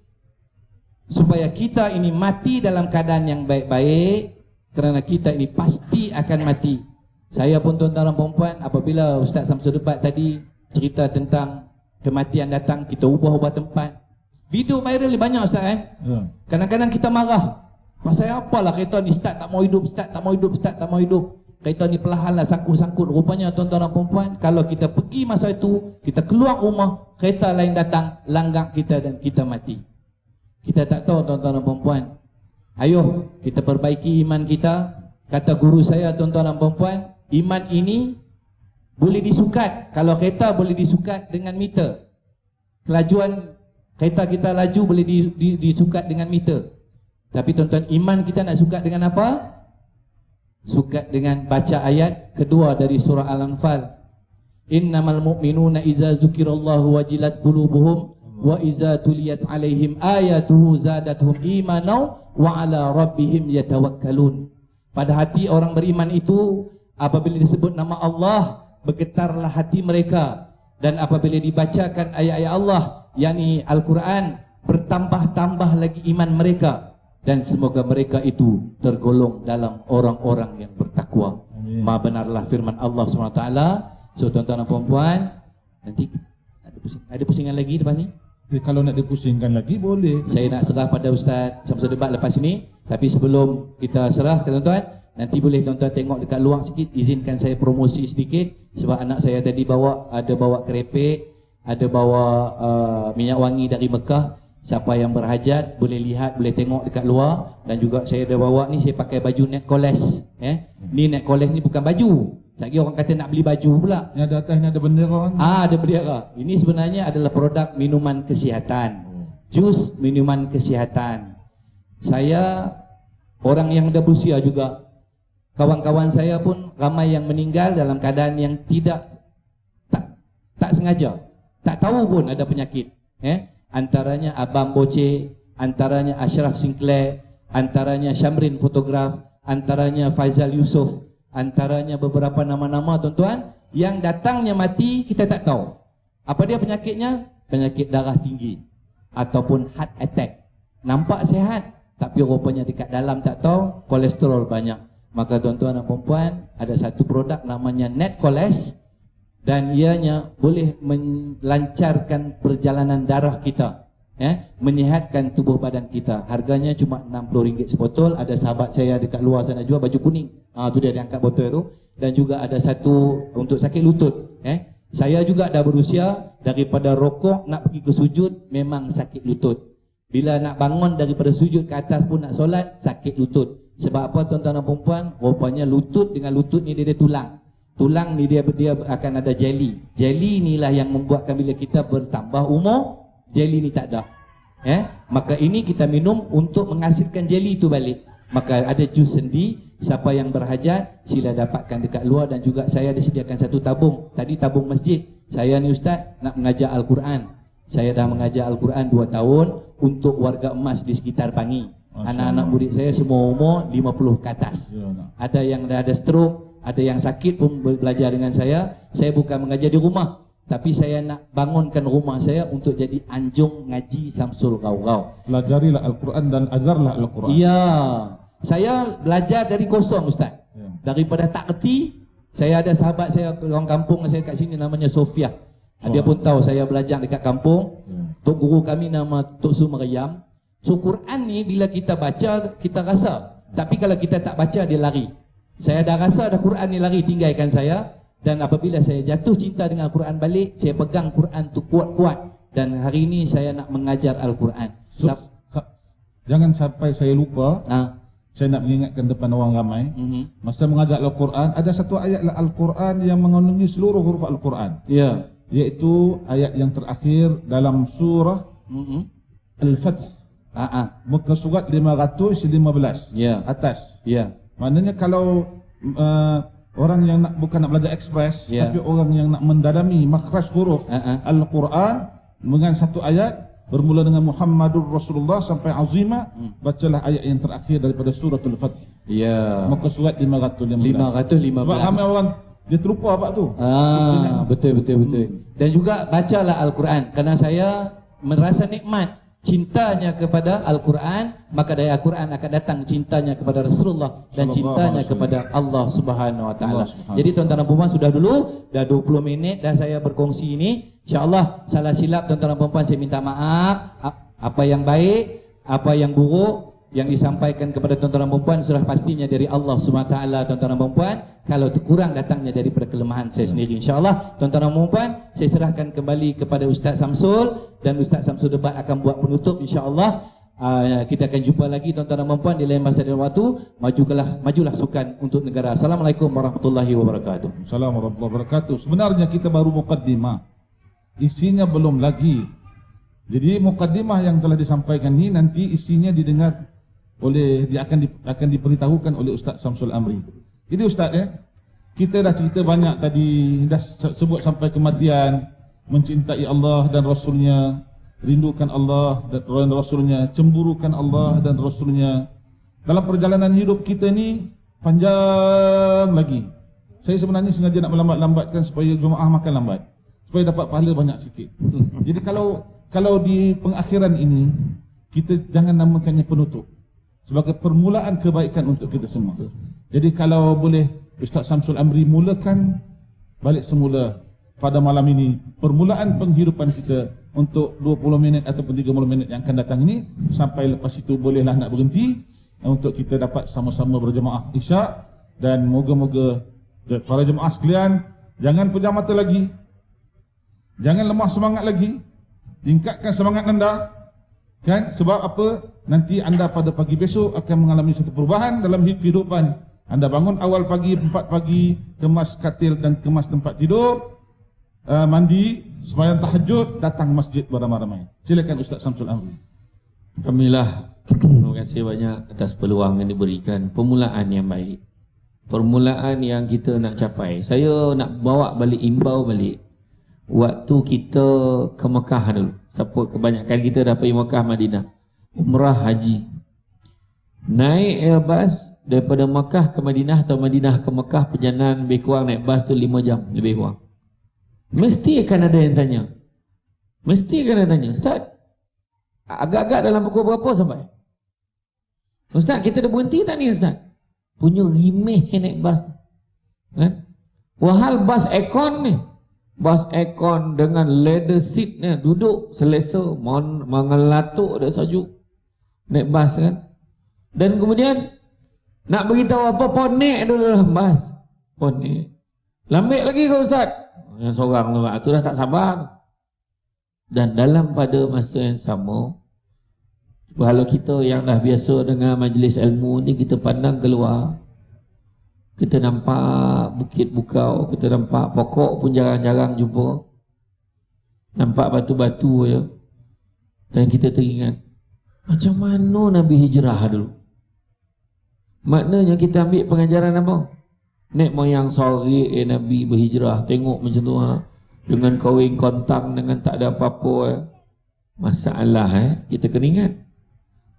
supaya kita ini mati dalam keadaan yang baik-baik, kerana kita ini pasti akan mati. Saya pun tuan-tuan dan puan-puan, apabila Ustaz Samsul Debat tadi cerita tentang kematian datang, kita ubah-ubah tempat. Video viral ni banyak, Ustaz kan? Kadang-kadang kita marah. Pasal apalah kereta ni start tak mau hidup, start tak mau hidup. Kereta ni perlahan lah sangkut-sangkut. Rupanya tuan-tuan dan puan-puan, kalau kita pergi masa itu, kita keluar rumah, kereta lain datang, langgar kita dan kita mati. Kita tak tahu, tuan-tuan dan puan-puan. Ayuh kita perbaiki iman kita. Kata guru saya, tuan-tuan dan puan-puan, iman ini boleh disukat. Kalau kereta boleh disukat dengan meter. Kelajuan kereta kita laju boleh disukat dengan meter. Tapi tuan-tuan, iman kita nak sukat dengan apa? Sukat dengan baca ayat kedua dari surah Al-Anfal. Innamal mu'minuna iza zukirallahu wajilat qulubuhum wa iza tuliyat alaihim ayatuhu zadatuhum imanau wa ala rabbihim yatawakkalun. Pada hati orang beriman itu, apabila disebut nama Allah, bergetarlah hati mereka. Dan apabila dibacakan ayat-ayat Allah, yakni Al-Quran, bertambah-tambah lagi iman mereka. Dan semoga mereka itu tergolong dalam orang-orang yang bertakwa. Maha benarlah firman Allah SWT. So tuan-tuan dan puan-puan, nanti ada pusingan lagi depan ni? Kalau nak dipusingkan lagi boleh. Saya nak serah pada Ustaz Samsul Debat lepas ini. Tapi sebelum kita serah ke tuan-tuan, nanti boleh tuan-tuan tengok dekat luar sikit. Izinkan saya promosi sedikit. Sebab anak saya tadi ada bawa kerepek, ada bawa minyak wangi dari Mekah. Siapa yang berhajat boleh lihat, boleh tengok dekat luar. Dan juga saya ada bawa ni, saya pakai baju neck coles. Ni neck coles ni bukan baju. Lagi orang kata nak beli baju pula. Yang ada atas ni ada bendera. Ada bendera. Ini sebenarnya adalah produk minuman kesihatan. Jus minuman kesihatan. Saya orang yang dah berusia juga. Kawan-kawan saya pun ramai yang meninggal dalam keadaan yang tak sengaja. Tak tahu pun ada penyakit. Antaranya Abang Boce, antaranya Ashraf Sinclair, antaranya Syamrin Fotograf, antaranya Faizal Yusof, Antaranya beberapa nama-nama tuan-tuan, yang datangnya mati kita tak tahu. Apa dia penyakitnya? Penyakit darah tinggi ataupun heart attack. Nampak sehat, tapi rupanya dekat dalam tak tahu kolesterol banyak. Maka tuan-tuan dan puan-puan, ada satu produk namanya Netcoles, dan ianya boleh melancarkan perjalanan darah kita, menyihatkan tubuh badan kita. Harganya cuma RM60 sebotol. Ada sahabat saya dekat luar sana jual baju kuning. Tu dia angkat botol tu. Dan juga ada satu untuk sakit lutut. Saya juga dah berusia, daripada rokok nak pergi ke sujud memang sakit lutut. Bila nak bangun daripada sujud ke atas pun nak solat, sakit lutut. Sebab apa tuan-tuan dan puan-puan? Rupanya lutut dengan lutut ni dia tulang. Tulang ni dia akan ada jelly. Jelly inilah yang membuatkan bila kita bertambah umur, jelly ni tak ada. Maka ini kita minum untuk menghasilkan jelly itu balik. Maka ada jus sendi. Siapa yang berhajat sila dapatkan dekat luar. Dan juga saya disediakan satu tabung. Tadi tabung masjid. Saya ni ustaz nak mengajar Al-Quran. Saya dah mengajar Al-Quran 2 tahun untuk warga emas di sekitar Pangi. Anak-anak murid saya semua umur 50 ke atas. Ada yang dah ada stroke, ada yang sakit pun belajar dengan saya. Saya bukan mengajar di rumah, tapi saya nak bangunkan rumah saya untuk jadi anjung ngaji Samsul Gaurau. Pelajarilah Al-Quran dan ajarlah Al-Quran. Ya, saya belajar dari kosong ustaz. Daripada tak kerti, saya ada sahabat saya orang kampung saya kat sini namanya Sofia. Dia pun tahu saya belajar dekat kampung. Tok guru kami nama Tok Su Maryam. So Quran ni bila kita baca kita rasa, tapi kalau kita tak baca dia lari. Saya dah rasa dah Quran ni lari tinggalkan saya. Dan apabila saya jatuh cinta dengan Quran balik, saya pegang Quran tu kuat-kuat. Dan hari ini saya nak mengajar Al-Quran. Jangan sampai saya lupa. Saya nak mengingatkan depan orang ramai. Masa mengajar Al-Quran, ada satu ayat Al-Quran yang mengandungi seluruh huruf Al-Quran. Ya. Iaitu ayat yang terakhir dalam surah Al-Fatih. Muka surat 515 atas. Maknanya kalau orang yang bukan nak belajar ekspres, tapi orang yang nak mendalami makhraj huruf Al-Quran dengan satu ayat bermula dengan Muhammadur Rasulullah sampai azimah, bacalah ayat yang terakhir daripada suratul Fatih. Muka surat 515. Sebab ramai orang dia terlupa apa tu. Betul. Dan juga bacalah Al-Quran. Kerana saya merasa nikmat cintanya kepada Al-Quran, maka dari Al-Quran akan datang cintanya kepada Rasulullah dan cintanya kepada Allah Subhanahu Wa Taala. Jadi tuan-tuan dan puan sudah dulu, dah 20 minit dah saya berkongsi ini. InsyaAllah salah silap tuan-tuan dan puan saya minta maaf. Apa yang baik, apa yang buruk yang disampaikan kepada tuan-tuan dan puan sudah pastinya dari Allah Subhanahu Wa Taala tuan-tuan dan puan. Kalau terkurang datangnya daripada kelemahan saya sendiri. InsyaAllah tuan-tuan dan puan saya serahkan kembali kepada Ustaz Samsul. Dan Ustaz Samsul Debat akan buat penutup insya-Allah. Kita akan jumpa lagi tuan-tuan dan puan di lain masa dan waktu. Majulah sukan untuk negara. Assalamualaikum warahmatullahi wabarakatuh. Assalamualaikum warahmatullahi wabarakatuh. Sebenarnya kita baru mukaddimah. Isinya belum lagi. Jadi mukaddimah yang telah disampaikan ini nanti isinya didengar oleh akan diberitahukan oleh Ustaz Samsul Amri. Jadi Ustaz kita dah cerita banyak tadi, dah sebut sampai kematian, mencintai Allah dan Rasulnya, rindukan Allah dan Rasulnya, cemburukan Allah dan Rasulnya. Dalam perjalanan hidup kita ni panjang lagi. Saya sebenarnya sengaja nak melambat-lambatkan supaya jemaah makan lambat, supaya dapat pahala banyak sikit. Jadi kalau di pengakhiran ini kita jangan namakannya penutup, sebagai permulaan kebaikan untuk kita semua. Jadi kalau boleh Ustaz Samsul Amri mulakan balik semula pada malam ini, permulaan penghidupan kita untuk 20 minit ataupun 30 minit yang akan datang ini, sampai lepas itu bolehlah nak berhenti untuk kita dapat sama-sama berjemaah Isyak. Dan moga-moga para jemaah sekalian jangan pejam mata lagi, jangan lemah semangat lagi, tingkatkan semangat anda. Kan? Sebab apa? Nanti anda pada pagi besok akan mengalami satu perubahan dalam kehidupan. Anda bangun awal pagi, 4 pagi, kemas katil dan kemas tempat tidur, mandi, sembahyang tahajud, datang masjid beramai-ramai. Silakan Ustaz Samsul Amri. Alhamdulillah, terima kasih banyak atas peluang yang diberikan. Permulaan yang baik, permulaan yang kita nak capai. Saya nak bawa balik, imbau balik waktu kita ke Mekah dulu. Siapa kebanyakan kita dah pergi Mekah, Madinah, umrah, haji, naik Airbus daripada Mekah ke Madinah atau Madinah ke Mekah, perjalanan lebih kurang naik bas tu 5 jam lebih kurang. Mesti akan ada yang tanya. Mesti akan ada yang tanya, Ustaz, agak-agak dalam pukul berapa sampai? Ustaz, kita dah berhenti tak ni Ustaz? Punya rimeh naik bas. Kan? Wahal bas aircon ni. Bas aircon dengan leather seat ni, duduk selesa, mengelatuk dah sejuk. Naik bas kan. Dan kemudian nak beritahu apa, ponek dulu dalam bas. Ponek. Lambik lagi ke Ustaz? Yang seorang tu dah tak sabar. Dan dalam pada masa yang sama, kalau kita yang dah biasa dengan majlis ilmu ni, kita pandang keluar, kita nampak bukit bukau, kita nampak pokok pun jarang-jarang jumpa, nampak batu-batu je. Dan kita teringat, macam mana Nabi hijrah dulu? Maknanya kita ambil pengajaran apa? Nek moyang sore Nabi berhijrah, tengok macam tu dengan kahwin kontang, dengan tak ada apa-apa. Masalah kita kena ingat,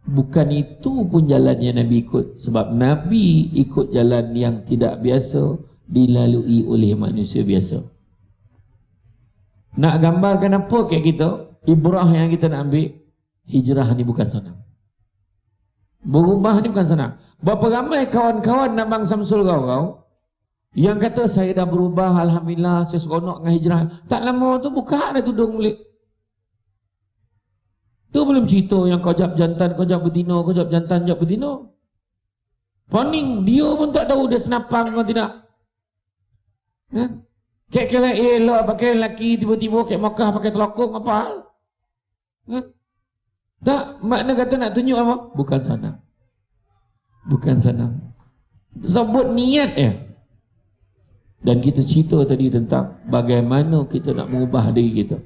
bukan itu pun jalan yang Nabi ikut. Sebab Nabi ikut jalan yang tidak biasa dilalui oleh manusia biasa. Nak gambarkan apa kayak kita, ibrah yang kita nak ambil, hijrah ni bukan senang. Berubah ni bukan senang. Berapa ramai kawan-kawan Abang Samsul kau yang kata saya dah berubah, alhamdulillah, saya seronok dengan hijrah. Tak lama tu buka dah tudung balik. Tu belum cerita yang kau jap jantan, kau jap betina, kau jap jantan, jap betina. Poning, dia pun tak tahu dia senapang atau tidak. Kan? Kek-kek elok pakai lelaki, tiba-tiba kek Makkah pakai telokong apa hal? Kan? Tak, makna kata nak tunjuk apa? Bukan senang. Bukan senang. Sebut niat Dan kita cerita tadi tentang bagaimana kita nak mengubah diri kita.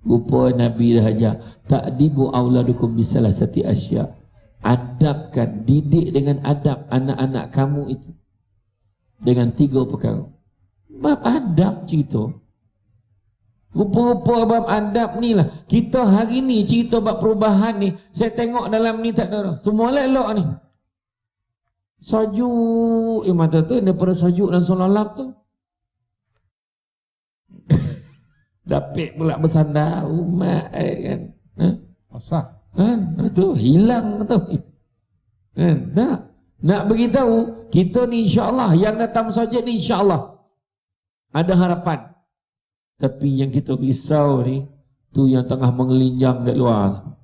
Rupa Nabi dah ajar, ta'dibu auladukum bisalasati asya. Adabkan, didik dengan adab anak-anak kamu itu dengan 3 perkara. Bab adab cerita. Rupa-rupa bab adab ni lah. Kita hari ni cerita bab perubahan ni, saya tengok dalam ni tak ada. Semua elok ni. Sajuk mata tu daripada sajuk dan solalap tu. Dapat pula bersandar umat kan. Asah. Kan? Itu hilang tu. Kan? Tak. Nak beritahu kita ni insya-Allah yang datang saja ni insya-Allah ada harapan. Tapi yang kita risau ni tu yang tengah mengelinjang kat luar.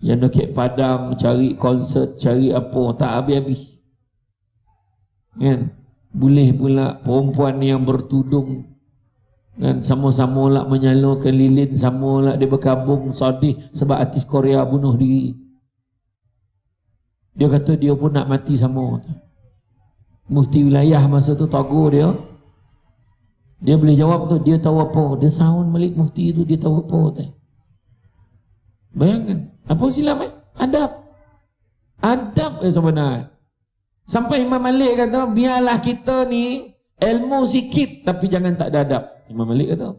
Yang nak ke Padang cari konsert, cari apa, tak habis-habis. Kan? Boleh pula perempuan yang bertudung kan, sama-sama lah menyalurkan lilin, sama lah dia berkabung sedih sebab artis Korea bunuh diri. Dia kata dia pun nak mati sama. Mufti wilayah masa tu tagur dia. Dia boleh jawab tu, dia tahu apa. Dia sound Malik Mufti tu, dia tahu apa tu. Bayangkan, apa silap Adab. Adab sebenarnya. Sampai Imam Malik kata, biarlah kita ni ilmu sikit tapi jangan tak ada adab. Imam Malik kata.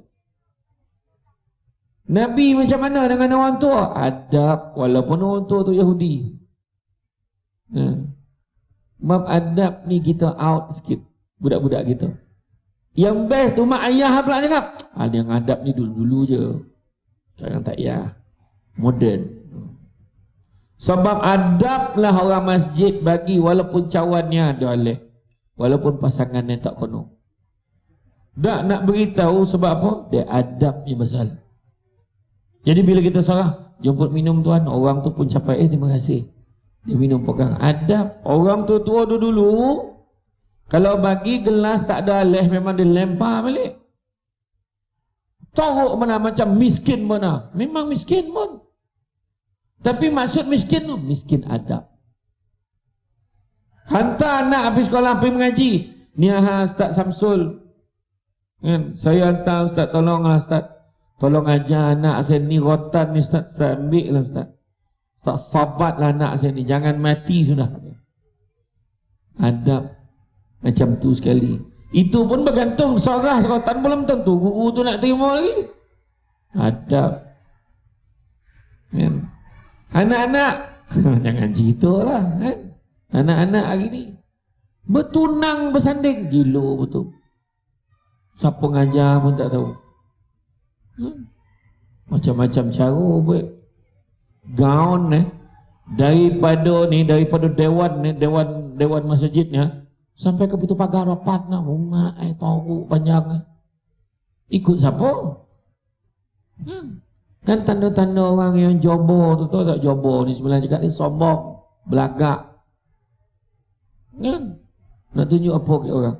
Nabi macam mana dengan orang tua? Adab, walaupun orang tua tu Yahudi. Bab adab ni kita out sikit, budak-budak kita. Yang best tu mak ayah pula cakap, ada yang adab ni dulu-dulu je. Sekarang tak payah. Modern. Sebab adablah orang masjid bagi walaupun cawannya ada alih, walaupun pasangannya tak kono. Tak nak beritahu sebab apa? Dia adabnya besar. Jadi bila kita salah, jemput minum tuan, orang tu pun capai terima kasih. Dia minum pegang. Adab. Orang tua-tua dulu kalau bagi gelas tak ada alih, memang dia lempar balik. Teruk mana, macam miskin mana. Memang miskin pun. Tapi maksud miskin tu, miskin adab. Hantar anak habis sekolah pergi mengaji. Ni Ustaz Samsul. Kan? Saya hantar Ustaz, tolonglah Ustaz. Tolong ajar anak saya ni rotan ni Ustaz. Ustaz ambil lah Ustaz. Ustaz sabatlah anak saya ni. Jangan mati sudah. Adab. Macam tu sekali. Itu pun bergantung sorah rotan belum tentu guru tu nak terima lagi. Adab. Kan? Anak-anak jangan cerita lah kan? Anak-anak hari ni bertunang bersanding. Gila betul. Siapa ngajar pun tak tahu. Macam-macam cara buat. Gaun daripada dewan masjidnya sampai ke pintu pagar rapat nak rumah tahu panjang. Ikut siapa? Kan tanda-tanda orang yang jobo tu, tahu tak jobo ni sebenarnya cakap ni sombong, belagak. Kan? Nak tunjuk apa ke orang?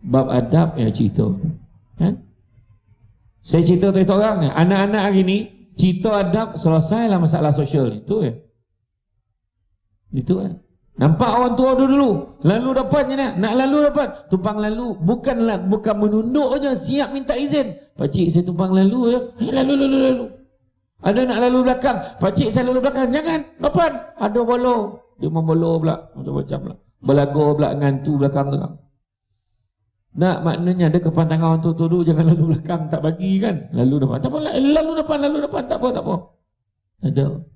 Bab adab yang cerita. Kan? Saya cerita tu orang, anak-anak hari ni cerita adab, selesailah masalah sosial. Itu kan. Nampak orang tua dulu lalu dapat je nak lalu dapat tumpang lalu, bukan menunduk je, siap minta izin. Pakcik saya tumpang lalu je, lalu. Ada nak lalu belakang, pakcik saya lalu belakang, jangan depan, ada bolo, dia membolo pula macam-macam lah, belago pula dengan tu belakang. Nak maknanya ada kepantangan orang tua dulu, jangan lalu belakang, tak bagi kan, lalu depan, tak apa, lalu depan, tak apa. Ada.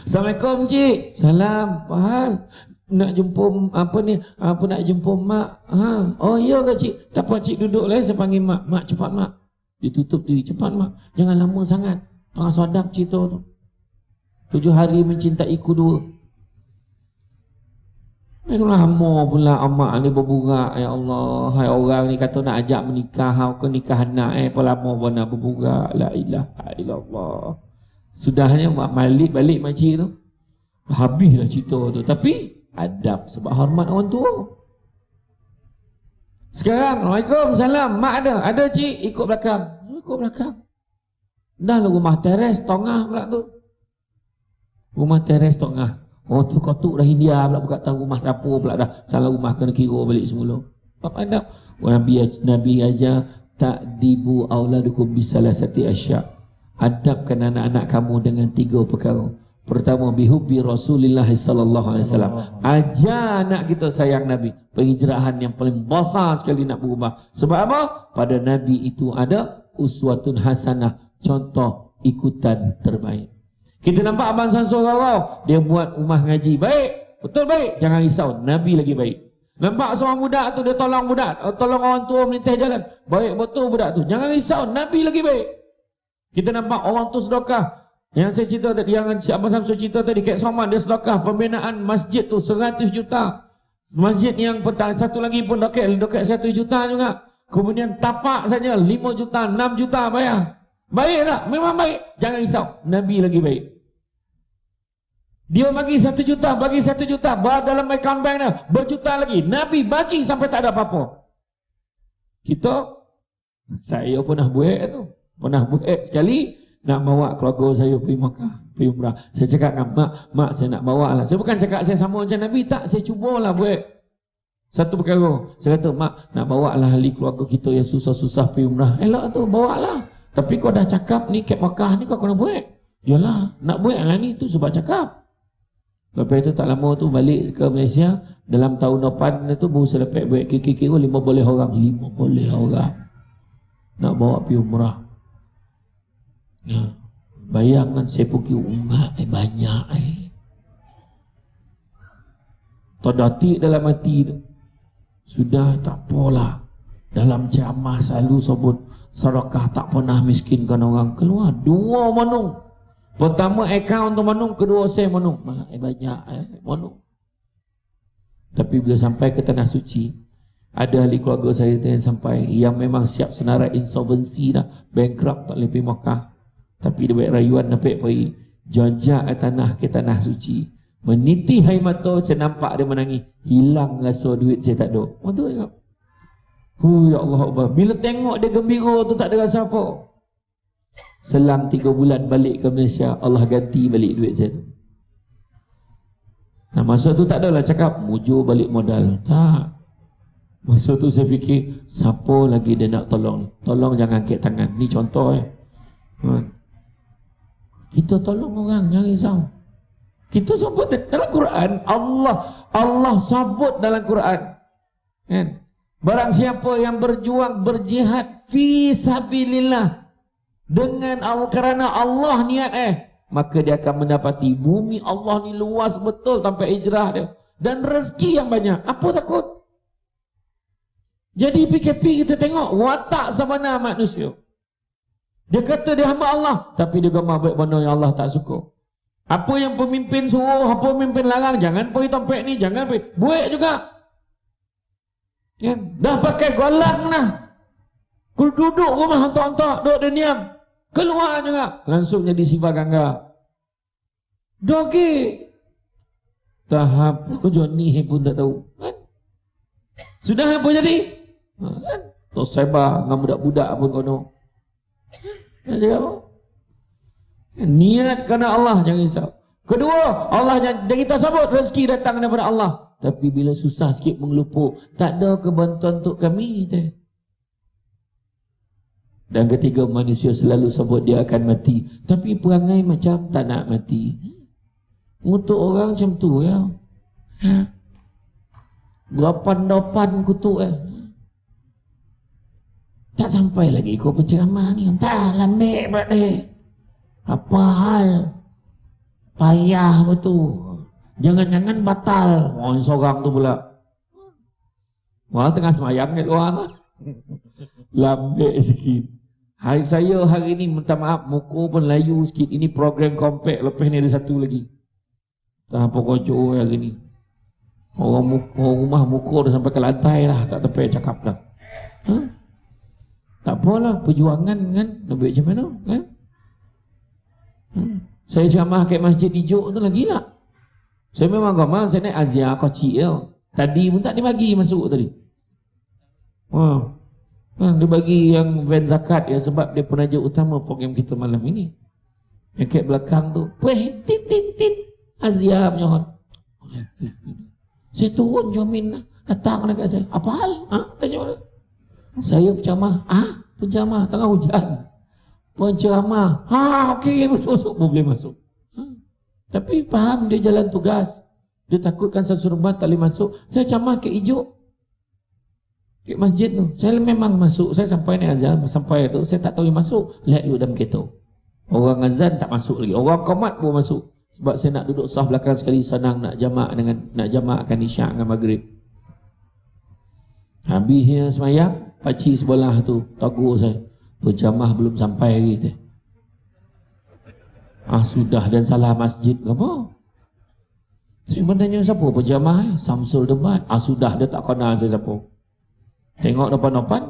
Assalamualaikum cik. Salam. Fahal. Nak jumpa nak jumpa mak. Oh iya ke cik? Tak apa cik duduk lah, saya panggil mak. Mak cepat mak. Dia tutup diri, cepat mak. Jangan lama sangat. Tengah sadap cerita tu. 7 hari mencintaiku dua. Lama pula amak ni berburak. Ya Allah, hai orang ni kata nak ajak menikah, ke nikah anak apa lama pun nak berburak. La ilaha illallah. Sudahnya balik makcik tu, habislah cerita tu. Tapi adab sebab hormat orang tua. Sekarang Assalamualaikum, salam. Mak ada cik, ikut belakang. Dah lah rumah teres tengah pula tu. Rumah teres tengah. Oh tu kotuk dah India pula, buka tahu rumah dapur pula dah. Salah rumah kena kira balik semula. Apa adab? Nabi ajar ta'dibu auladukum bisalasati asya'. Adabkan anak-anak kamu dengan 3 perkara. Pertama, bihubbi Rasulullah sallallahu alaihi wasallam. Ajar anak kita sayang Nabi. Penghijrahan yang paling besar sekali nak berubah. Sebab apa? Pada Nabi itu ada uswatun hasanah, contoh ikutan terbaik. Kita nampak Abang Samsul Rarau, dia buat rumah ngaji baik, betul baik, jangan risau, Nabi lagi baik. Nampak seorang budak tu, dia tolong orang tua melintas jalan, baik betul budak tu, jangan risau, Nabi lagi baik. Kita nampak orang tu sedekah. Yang saya cerita tadi, yang Abang Samsul cerita tadi, Kek Soman dia sedekah pembinaan masjid tu 100 juta. Masjid yang petang satu lagi pun dekat 1 juta juga. Kemudian tapak saja 5 juta, 6 juta bayar. Baik tak? Memang baik. Jangan risau, Nabi lagi baik. Dia bagi 1 juta, dalam account bank dia berjuta lagi. Nabi bagi sampai tak ada apa-apa. Saya pernah buat tu. Pernah buat sekali, nak bawa keluarga saya pergi Makkah, pergi umrah. Saya cakap dengan mak saya nak bawa lah. Saya bukan cakap saya sama macam Nabi, tak. Saya cubalah buat satu perkara. Saya kata, mak nak bawa lah ahli keluarga kita yang susah-susah pergi umrah. Elok tu, bawa lah. Tapi kau dah cakap ni kat Makkah ni kau kena buat. Yalah, nak buat lah ni tu sebab cakap. Lepas itu tak lama tu balik ke Malaysia. Dalam tahun depan tu baru saya dapat buat kira-kira 5 boleh orang nak bawa pergi umrah. Ya, bayangkan saya pergi umat banyak terdatik dalam hati tu. Sudah tak apalah, dalam ceramah selalu sebut sedekah tak pernah miskinkan orang. Keluar 2 manung. Pertama akaun tu manung, kedua saya manung. Banyak manung. Tapi bila sampai ke tanah suci, ada ahli keluarga saya yang sampai, yang memang siap senarai insolvensi dah, bankrupt, tak boleh pergi Makkah. Tapi dia buat rayuan dapat pergi jajak ke tanah suci. Meniti air mata, saya nampak dia menangis. Hilang rasa duit saya tak ada. Betul tak? Ya Allah Allah. Bila tengok dia gembira tu tak ada rasa apa. Selang 3 bulan balik ke Malaysia, Allah ganti balik duit saya tu. Nah masa tu tak adalah cakap mujur balik modal. Tak. Masa tu saya fikir, siapa lagi dia nak tolong? Tolong jangan angkat tangan. Ni contoh Kita tolong orang, jangan risau. Kita sebut dalam Quran, Allah sebut dalam Quran. Barang siapa yang berjuang, berjihad fi sabilillah dengan Allah, kerana Allah niat maka dia akan mendapati bumi Allah ni luas betul sampai hijrah dia. Dan rezeki yang banyak. Apa takut? Jadi PKP kita tengok watak sebenar manusia. Dia kata dia hamba Allah, tapi dia gambar baik benda yang Allah tak suka. Apa yang pemimpin suruh, apa pemimpin larang, jangan pergi tempat ni, jangan pergi. Buat juga. Ya, dah pakai golang dah. Duduk rumah hantar-hantar, duduk dia diam. Keluar juga. Langsung jadi sifat gangga. Dogi. Tahap Johnny pun tak tahu. Kan? Sudah apa jadi? Kan? Tok sebar dengan budak-budak pun kono. Nak cakap apa? Niat kerana Allah, jangan risau. Kedua, Allah yang kita sebut rezeki datang daripada Allah. Tapi bila susah sikit mengelupuk, tak ada kebantuan untuk kami. Dan ketiga, manusia selalu sebut dia akan mati. Tapi perangai macam tak nak mati. Untuk orang macam tu ya. Berapa-dapan kutuk tak sampai lagi kau penceramah ni. Tak lambik pula dia. Apa hal? Payah betul. Jangan-jangan batal. Orang seorang tu pula. Wah, tengah semayang kat luar tu. Lambik sikit. Hari saya hari ni minta maaf, muka pun layu sikit. Ini program compact. Lepas ni ada satu lagi. Tak apa kocok hari ni. Orang rumah muka dah sampai ke lantai lah. Tak tepi cakap dah. Tak apalah, perjuangan kan. Lebih macam mana kan? Saya ceramah kat Masjid Ijuk tu lagi lah. Saya memang gamal, saya naik Azia kocik tau. Tadi pun tak dibagi masuk tadi. Dia bagi yang van zakat ya, sebab dia penaja utama program kita malam ini. Yang kat belakang tu, tit Azia punya. Saya turun jamin lah. Datang dekat saya. Apa hal? Tanya dia. Saya penceramah. Penceramah tengah hujan. Penceramah. Okey, masuk. Boleh masuk. Tapi faham dia jalan tugas. Dia takutkan satu rumah tak boleh masuk. Saya ceramah ke Ijuk. Ke masjid tu. Saya memang masuk. Saya sampai ni azan. Sampai tu saya tak tahu yang masuk. Lihat duduk dalam kereta. Orang azan tak masuk lagi. Orang qomat pun masuk. Sebab saya nak duduk saf belakang sekali. Senang nak jamakkan isyak dengan maghrib. Habisnya semayang. Pakcik sebelah tu tegur saya, penceramah belum sampai lagi teh. Sudah dan salah masjid ke apa? Saya bertanya siapa penceramah? Samsul Debat. Sudah, dia tak kenal saya siapa. Tengok depan-depan.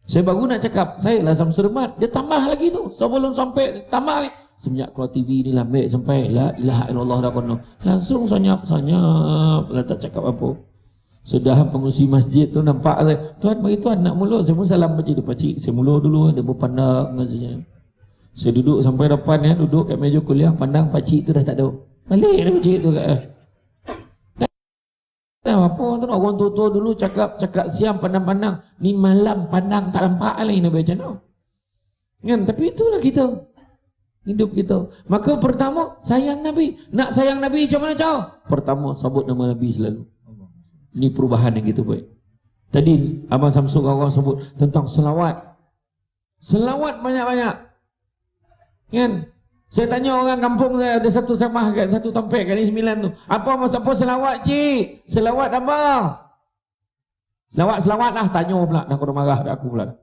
Saya baru nak cakap, saya lah Samsul Debat. Dia tambah lagi tu. Sebelum sampai tambah lagi. Semenjak keluar TV ni lambat sampai la ilaha illallah dah kono. Langsung sanyap lah tak cakap apa. Sudah pengurusi masjid tu nampak saya, tuan bagi tuan nak mulut. Saya pun salam baca dia, pakcik saya mulut dulu. Dia berpandang saja. Saya duduk sampai depan ya, duduk kat meja kuliah, pandang pakcik tu dah tak ada. Balik dia pakcik tu kat apa tu, orang tua-tua dulu cakap siang pandang-pandang, ni malam pandang tak nampak lagi nak baca no. Kan, tapi itulah kita. Hidup kita. Maka pertama sayang Nabi. Nak sayang Nabi macam mana cara? Pertama sebut nama Nabi selalu. Ini perubahan yang kita buat. Tadi Abang Samsul orang sebut tentang selawat. Selawat banyak-banyak. Kan? Saya tanya orang kampung saya, ada satu samah kat satu tempat kat ni 9 tu. Apa selawat cik? Selawat apa? Selawat lah, tanya pula. Dah kena marah dah aku pula.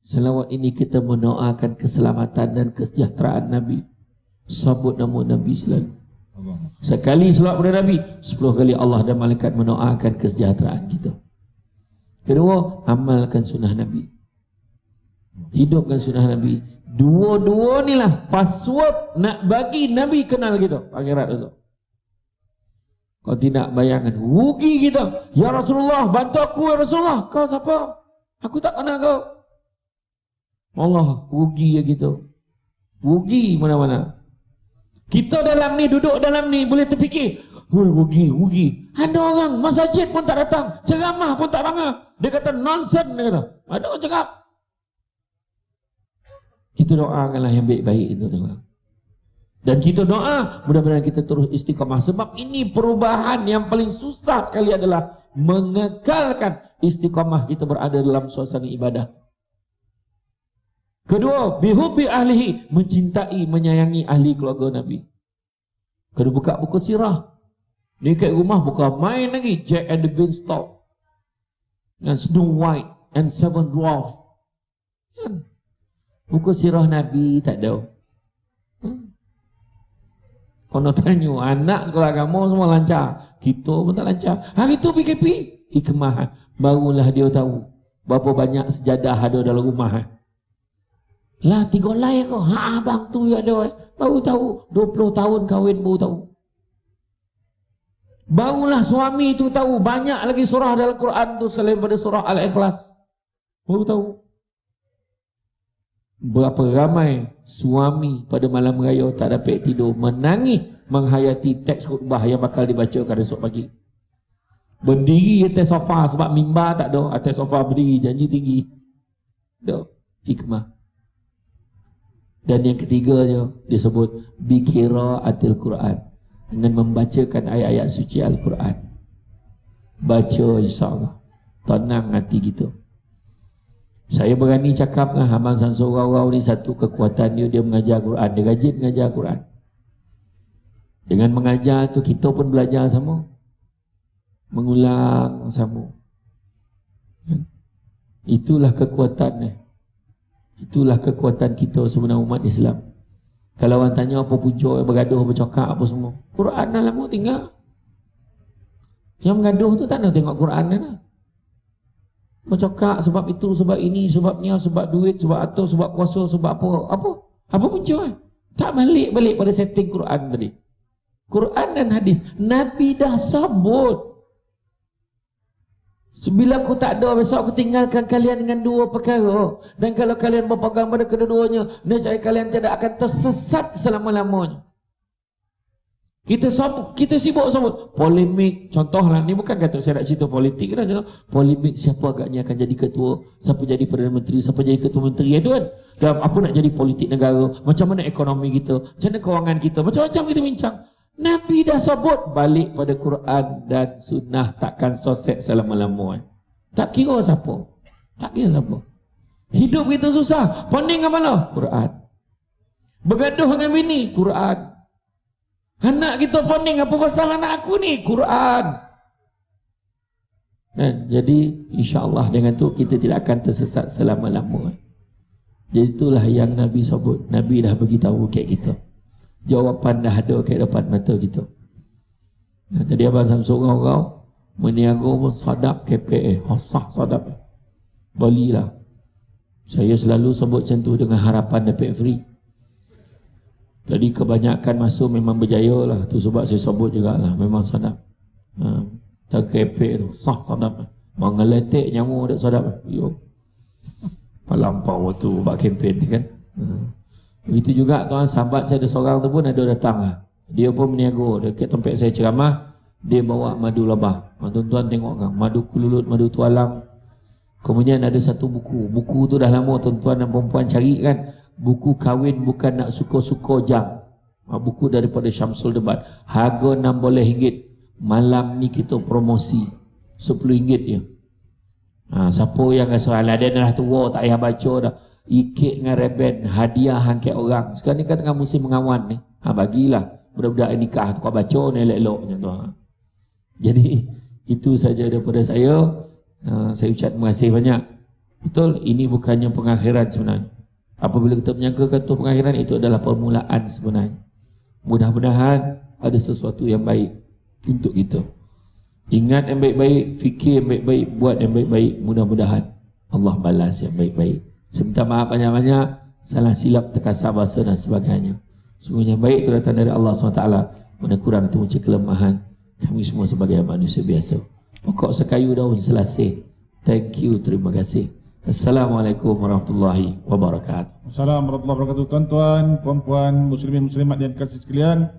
Selawat ini kita mendoakan keselamatan dan kesejahteraan Nabi. Sebut nama Nabi selalu. Sekali selawat pada Nabi, 10 kali Allah dan malaikat mendoakan kesejahteraan kita. Kedua, amalkan sunnah Nabi. Hidupkan sunnah Nabi. Dua-dua ni lah password nak bagi Nabi kenal kita akhirat esok. Kau tidak bayangkan rugi kita. Ya Rasulullah, bantu aku ya Rasulullah. Kau siapa? Aku tak kenal kau. Allah, rugi ya kita. Rugi mana-mana. Kita dalam ni, duduk dalam ni, boleh terfikir, rugi. Ada orang masjid pun tak datang, ceramah pun tak dengar. Dia kata nonsense, dia kata. Ada orang cakap. Kita doakanlah yang baik-baik itu. Dan kita doa, mudah-mudahan kita terus istiqamah. Sebab ini perubahan yang paling susah sekali adalah mengekalkan istiqamah kita berada dalam suasana ibadah. Kedua, bihubbi ahlihi, mencintai, menyayangi ahli keluarga Nabi. Kena buka buku sirah. Ni kat rumah bukan main lagi. Jack and the Beanstalk, dan Snow White and Seven Dwarfs. Kan? Buku sirah Nabi tak ada. Kalau tanya, anak sekolah agama semua lancar, kita pun tak lancar. Hari tu PKP, hikmah. Barulah dia tahu berapa banyak sejadah ada dalam rumah. Lah 3 lai kau. Abang tu ya ada. Baru tahu. 20 tahun kahwin baru tahu. Barulah suami tu tahu banyak lagi surah dalam Quran tu selain pada surah Al-Ikhlas. Baru tahu. Berapa ramai suami pada malam raya tak dapat tidur, menangis menghayati teks khutbah yang bakal dibacakan esok pagi. Berdiri atas sofa sebab mimbar tak ada, atas sofa berdiri janji tinggi. Ada hikmah. Dan yang ketiganya disebut biqiraatil Quran, dengan membacakan ayat-ayat suci Al-Quran. Baca insya-Allah, tenang hati kita. Saya berani cakap lah, Abang Samsul Rau ni satu kekuatan dia mengajar Quran. Dia rajin mengajar Quran. Dengan mengajar tu kita pun belajar sama, mengulang sama. Itulah kekuatan. Itulah kekuatan kita sebenarnya umat Islam. Kalau orang tanya apa punca bergaduh, bercakap apa semua, Quran dah lama tinggal. Yang bergaduh tu tak nak tengok Quran dah. Bercakap sebab itu, sebab ini, sebabnya, sebab duit, sebab atau sebab kuasa, sebab apa punca. Tak balik pada setting Quran tadi. Quran dan hadis Nabi dah sebut. Bila aku tak ada, besok aku tinggalkan kalian dengan 2 perkara. Dan kalau kalian berpegang pada kedua-duanya, nescaya kalian tidak akan tersesat selama-lamanya. Kita sibuk sebut polemik. Contohlah, ni bukan kata saya nak cerita politik kan? Polemik siapa agaknya akan jadi ketua, siapa jadi Perdana Menteri, siapa jadi ketua menteri, itu kan. Dan apa nak jadi politik negara, macam mana ekonomi kita, macam mana kewangan kita, macam-macam kita bincang. Nabi dah sebut, balik pada Quran dan sunnah, takkan sosek selama-lamanya. Tak kira siapa. Tak kira siapa. Hidup kita susah, poning ke mana? Quran. Bergaduh dengan bini, Quran. Anak kita poning, apa pasal anak aku ni? Quran. Jadi insya-Allah dengan tu kita tidak akan tersesat selama-lamanya. Jadi itulah yang Nabi sebut. Nabi dah beritahu kat kita. Jawapan dah ada kat depan mata kita. Tadi Abang Samsul Rau meniaga pun sadap KPA. Sah sadap. Belilah. Saya selalu sebut macam tu dengan harapan dapat free. Jadi kebanyakan masuk memang berjaya lah. Tu sebab saya sebut jugalah. Memang sadap. Tak KPA tu. Sah sadap. Mengeletek nyamuk tak sadap. Yo. Melampau tu buat kempen kan. Begitu juga tuan, sahabat saya ada seorang tu pun ada datang lah. Dia pun meniaga dekat tempat saya ceramah. Dia bawa madu lebah. Tuan-tuan tengok kan, madu kululut, madu tualang. Kemudian ada satu buku. Buku tu dah lama tuan-tuan dan perempuan cari kan. Buku kahwin bukan nak suka-suka jam. Buku daripada Syamsul Debat. Harga RM16. Malam ni kita promosi RM10 je. Siapa yang rasa ala dia dah tua tak payah baca dah, ikit dengan reben, hadiah hangkat orang. Sekarang ni kan tengah musim mengawan ni. Bagilah budak-budak yang nikah tu kau baca ni elok-elok macam tu. Jadi itu saja daripada saya. Saya ucap terima kasih banyak. Betul, ini bukannya pengakhiran sebenarnya. Apabila kita menyangkakan itu pengakhiran, itu adalah permulaan sebenarnya. Mudah-mudahan ada sesuatu yang baik untuk kita. Ingat yang baik-baik, fikir yang baik-baik, buat yang baik-baik. Mudah-mudahan Allah balas yang baik-baik. Saya minta maaf banyak-banyak, salah silap, terkasar bahasa dan sebagainya. Sungguhnya baik itu datang dari Allah SWT. Mana kurang itu macam kelemahan kami semua sebagai manusia biasa. Pokok sekayu daun selasih. Thank you, terima kasih. Assalamualaikum warahmatullahi wabarakatuh. Assalamualaikum warahmatullahi wabarakatuh. Tuan-tuan, puan-puan, muslimin muslimat yang dikasihi sekalian,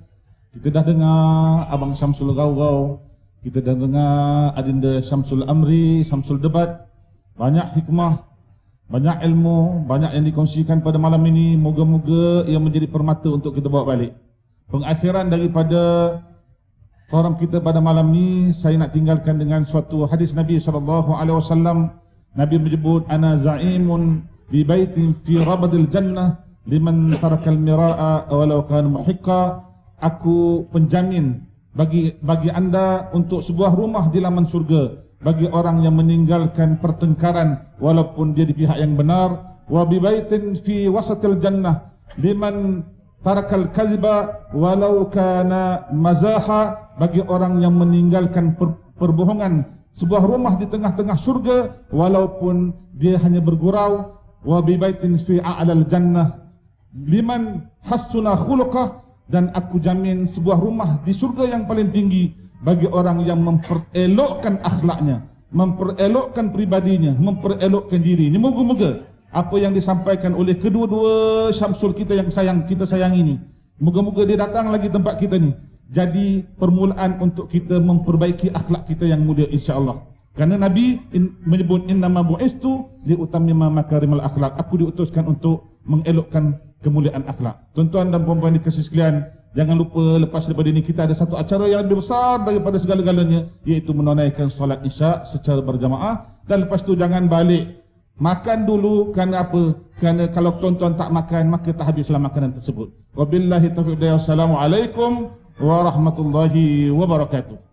kita dah dengar Abang Syamsul Rau, kita dah dengar Adinda Syamsul Amri, Syamsul Debat. Banyak hikmah, banyak ilmu, banyak yang dikongsikan pada malam ini. Moga-moga ia menjadi permata untuk kita bawa balik. Pengakhiran daripada forum kita pada malam ini, saya nak tinggalkan dengan suatu hadis Nabi SAW. Nabi menyebut, ana za'imun bi baitin fi rabadil jannah liman tarakal mira'a walau kana muhiqqa. Aku penjamin bagi anda untuk sebuah rumah di laman surga bagi orang yang meninggalkan pertengkaran walaupun dia di pihak yang benar. Wa bi baitin fi wasatil jannah liman tarakal kadhiba walau kana mazaha. Bagi orang yang meninggalkan perbohongan, sebuah rumah di tengah-tengah surga walaupun dia hanya bergurau. Wa bi baitin fi a'lal jannah liman hassuna khuluqah. Dan aku jamin sebuah rumah di surga yang paling tinggi bagi orang yang memperelokkan akhlaknya, memperelokkan pribadinya, memperelokkan dirinya. Moga-moga apa yang disampaikan oleh kedua-dua Syamsul kita yang kita sayang ini, moga-moga dia datang lagi tempat kita ni jadi permulaan untuk kita memperbaiki akhlak kita yang mulia, insya-Allah. Karena Nabi menyebut innama bu'istu li utammima makarimal akhlak. Aku diutuskan untuk mengelokkan kemuliaan akhlak. Tuan-tuan dan puan-puan dikasihi sekalian, jangan lupa lepas daripada ini kita ada satu acara yang lebih besar daripada segala-galanya, iaitu menunaikan solat Isyak secara berjamaah. Dan lepas tu jangan balik makan dulu. Kerana apa? Kerana kalau tuan-tuan tak makan, maka tak habislah makanan tersebut. Wabillahi taufiq. Wassalamualaikum warahmatullahi wabarakatuh.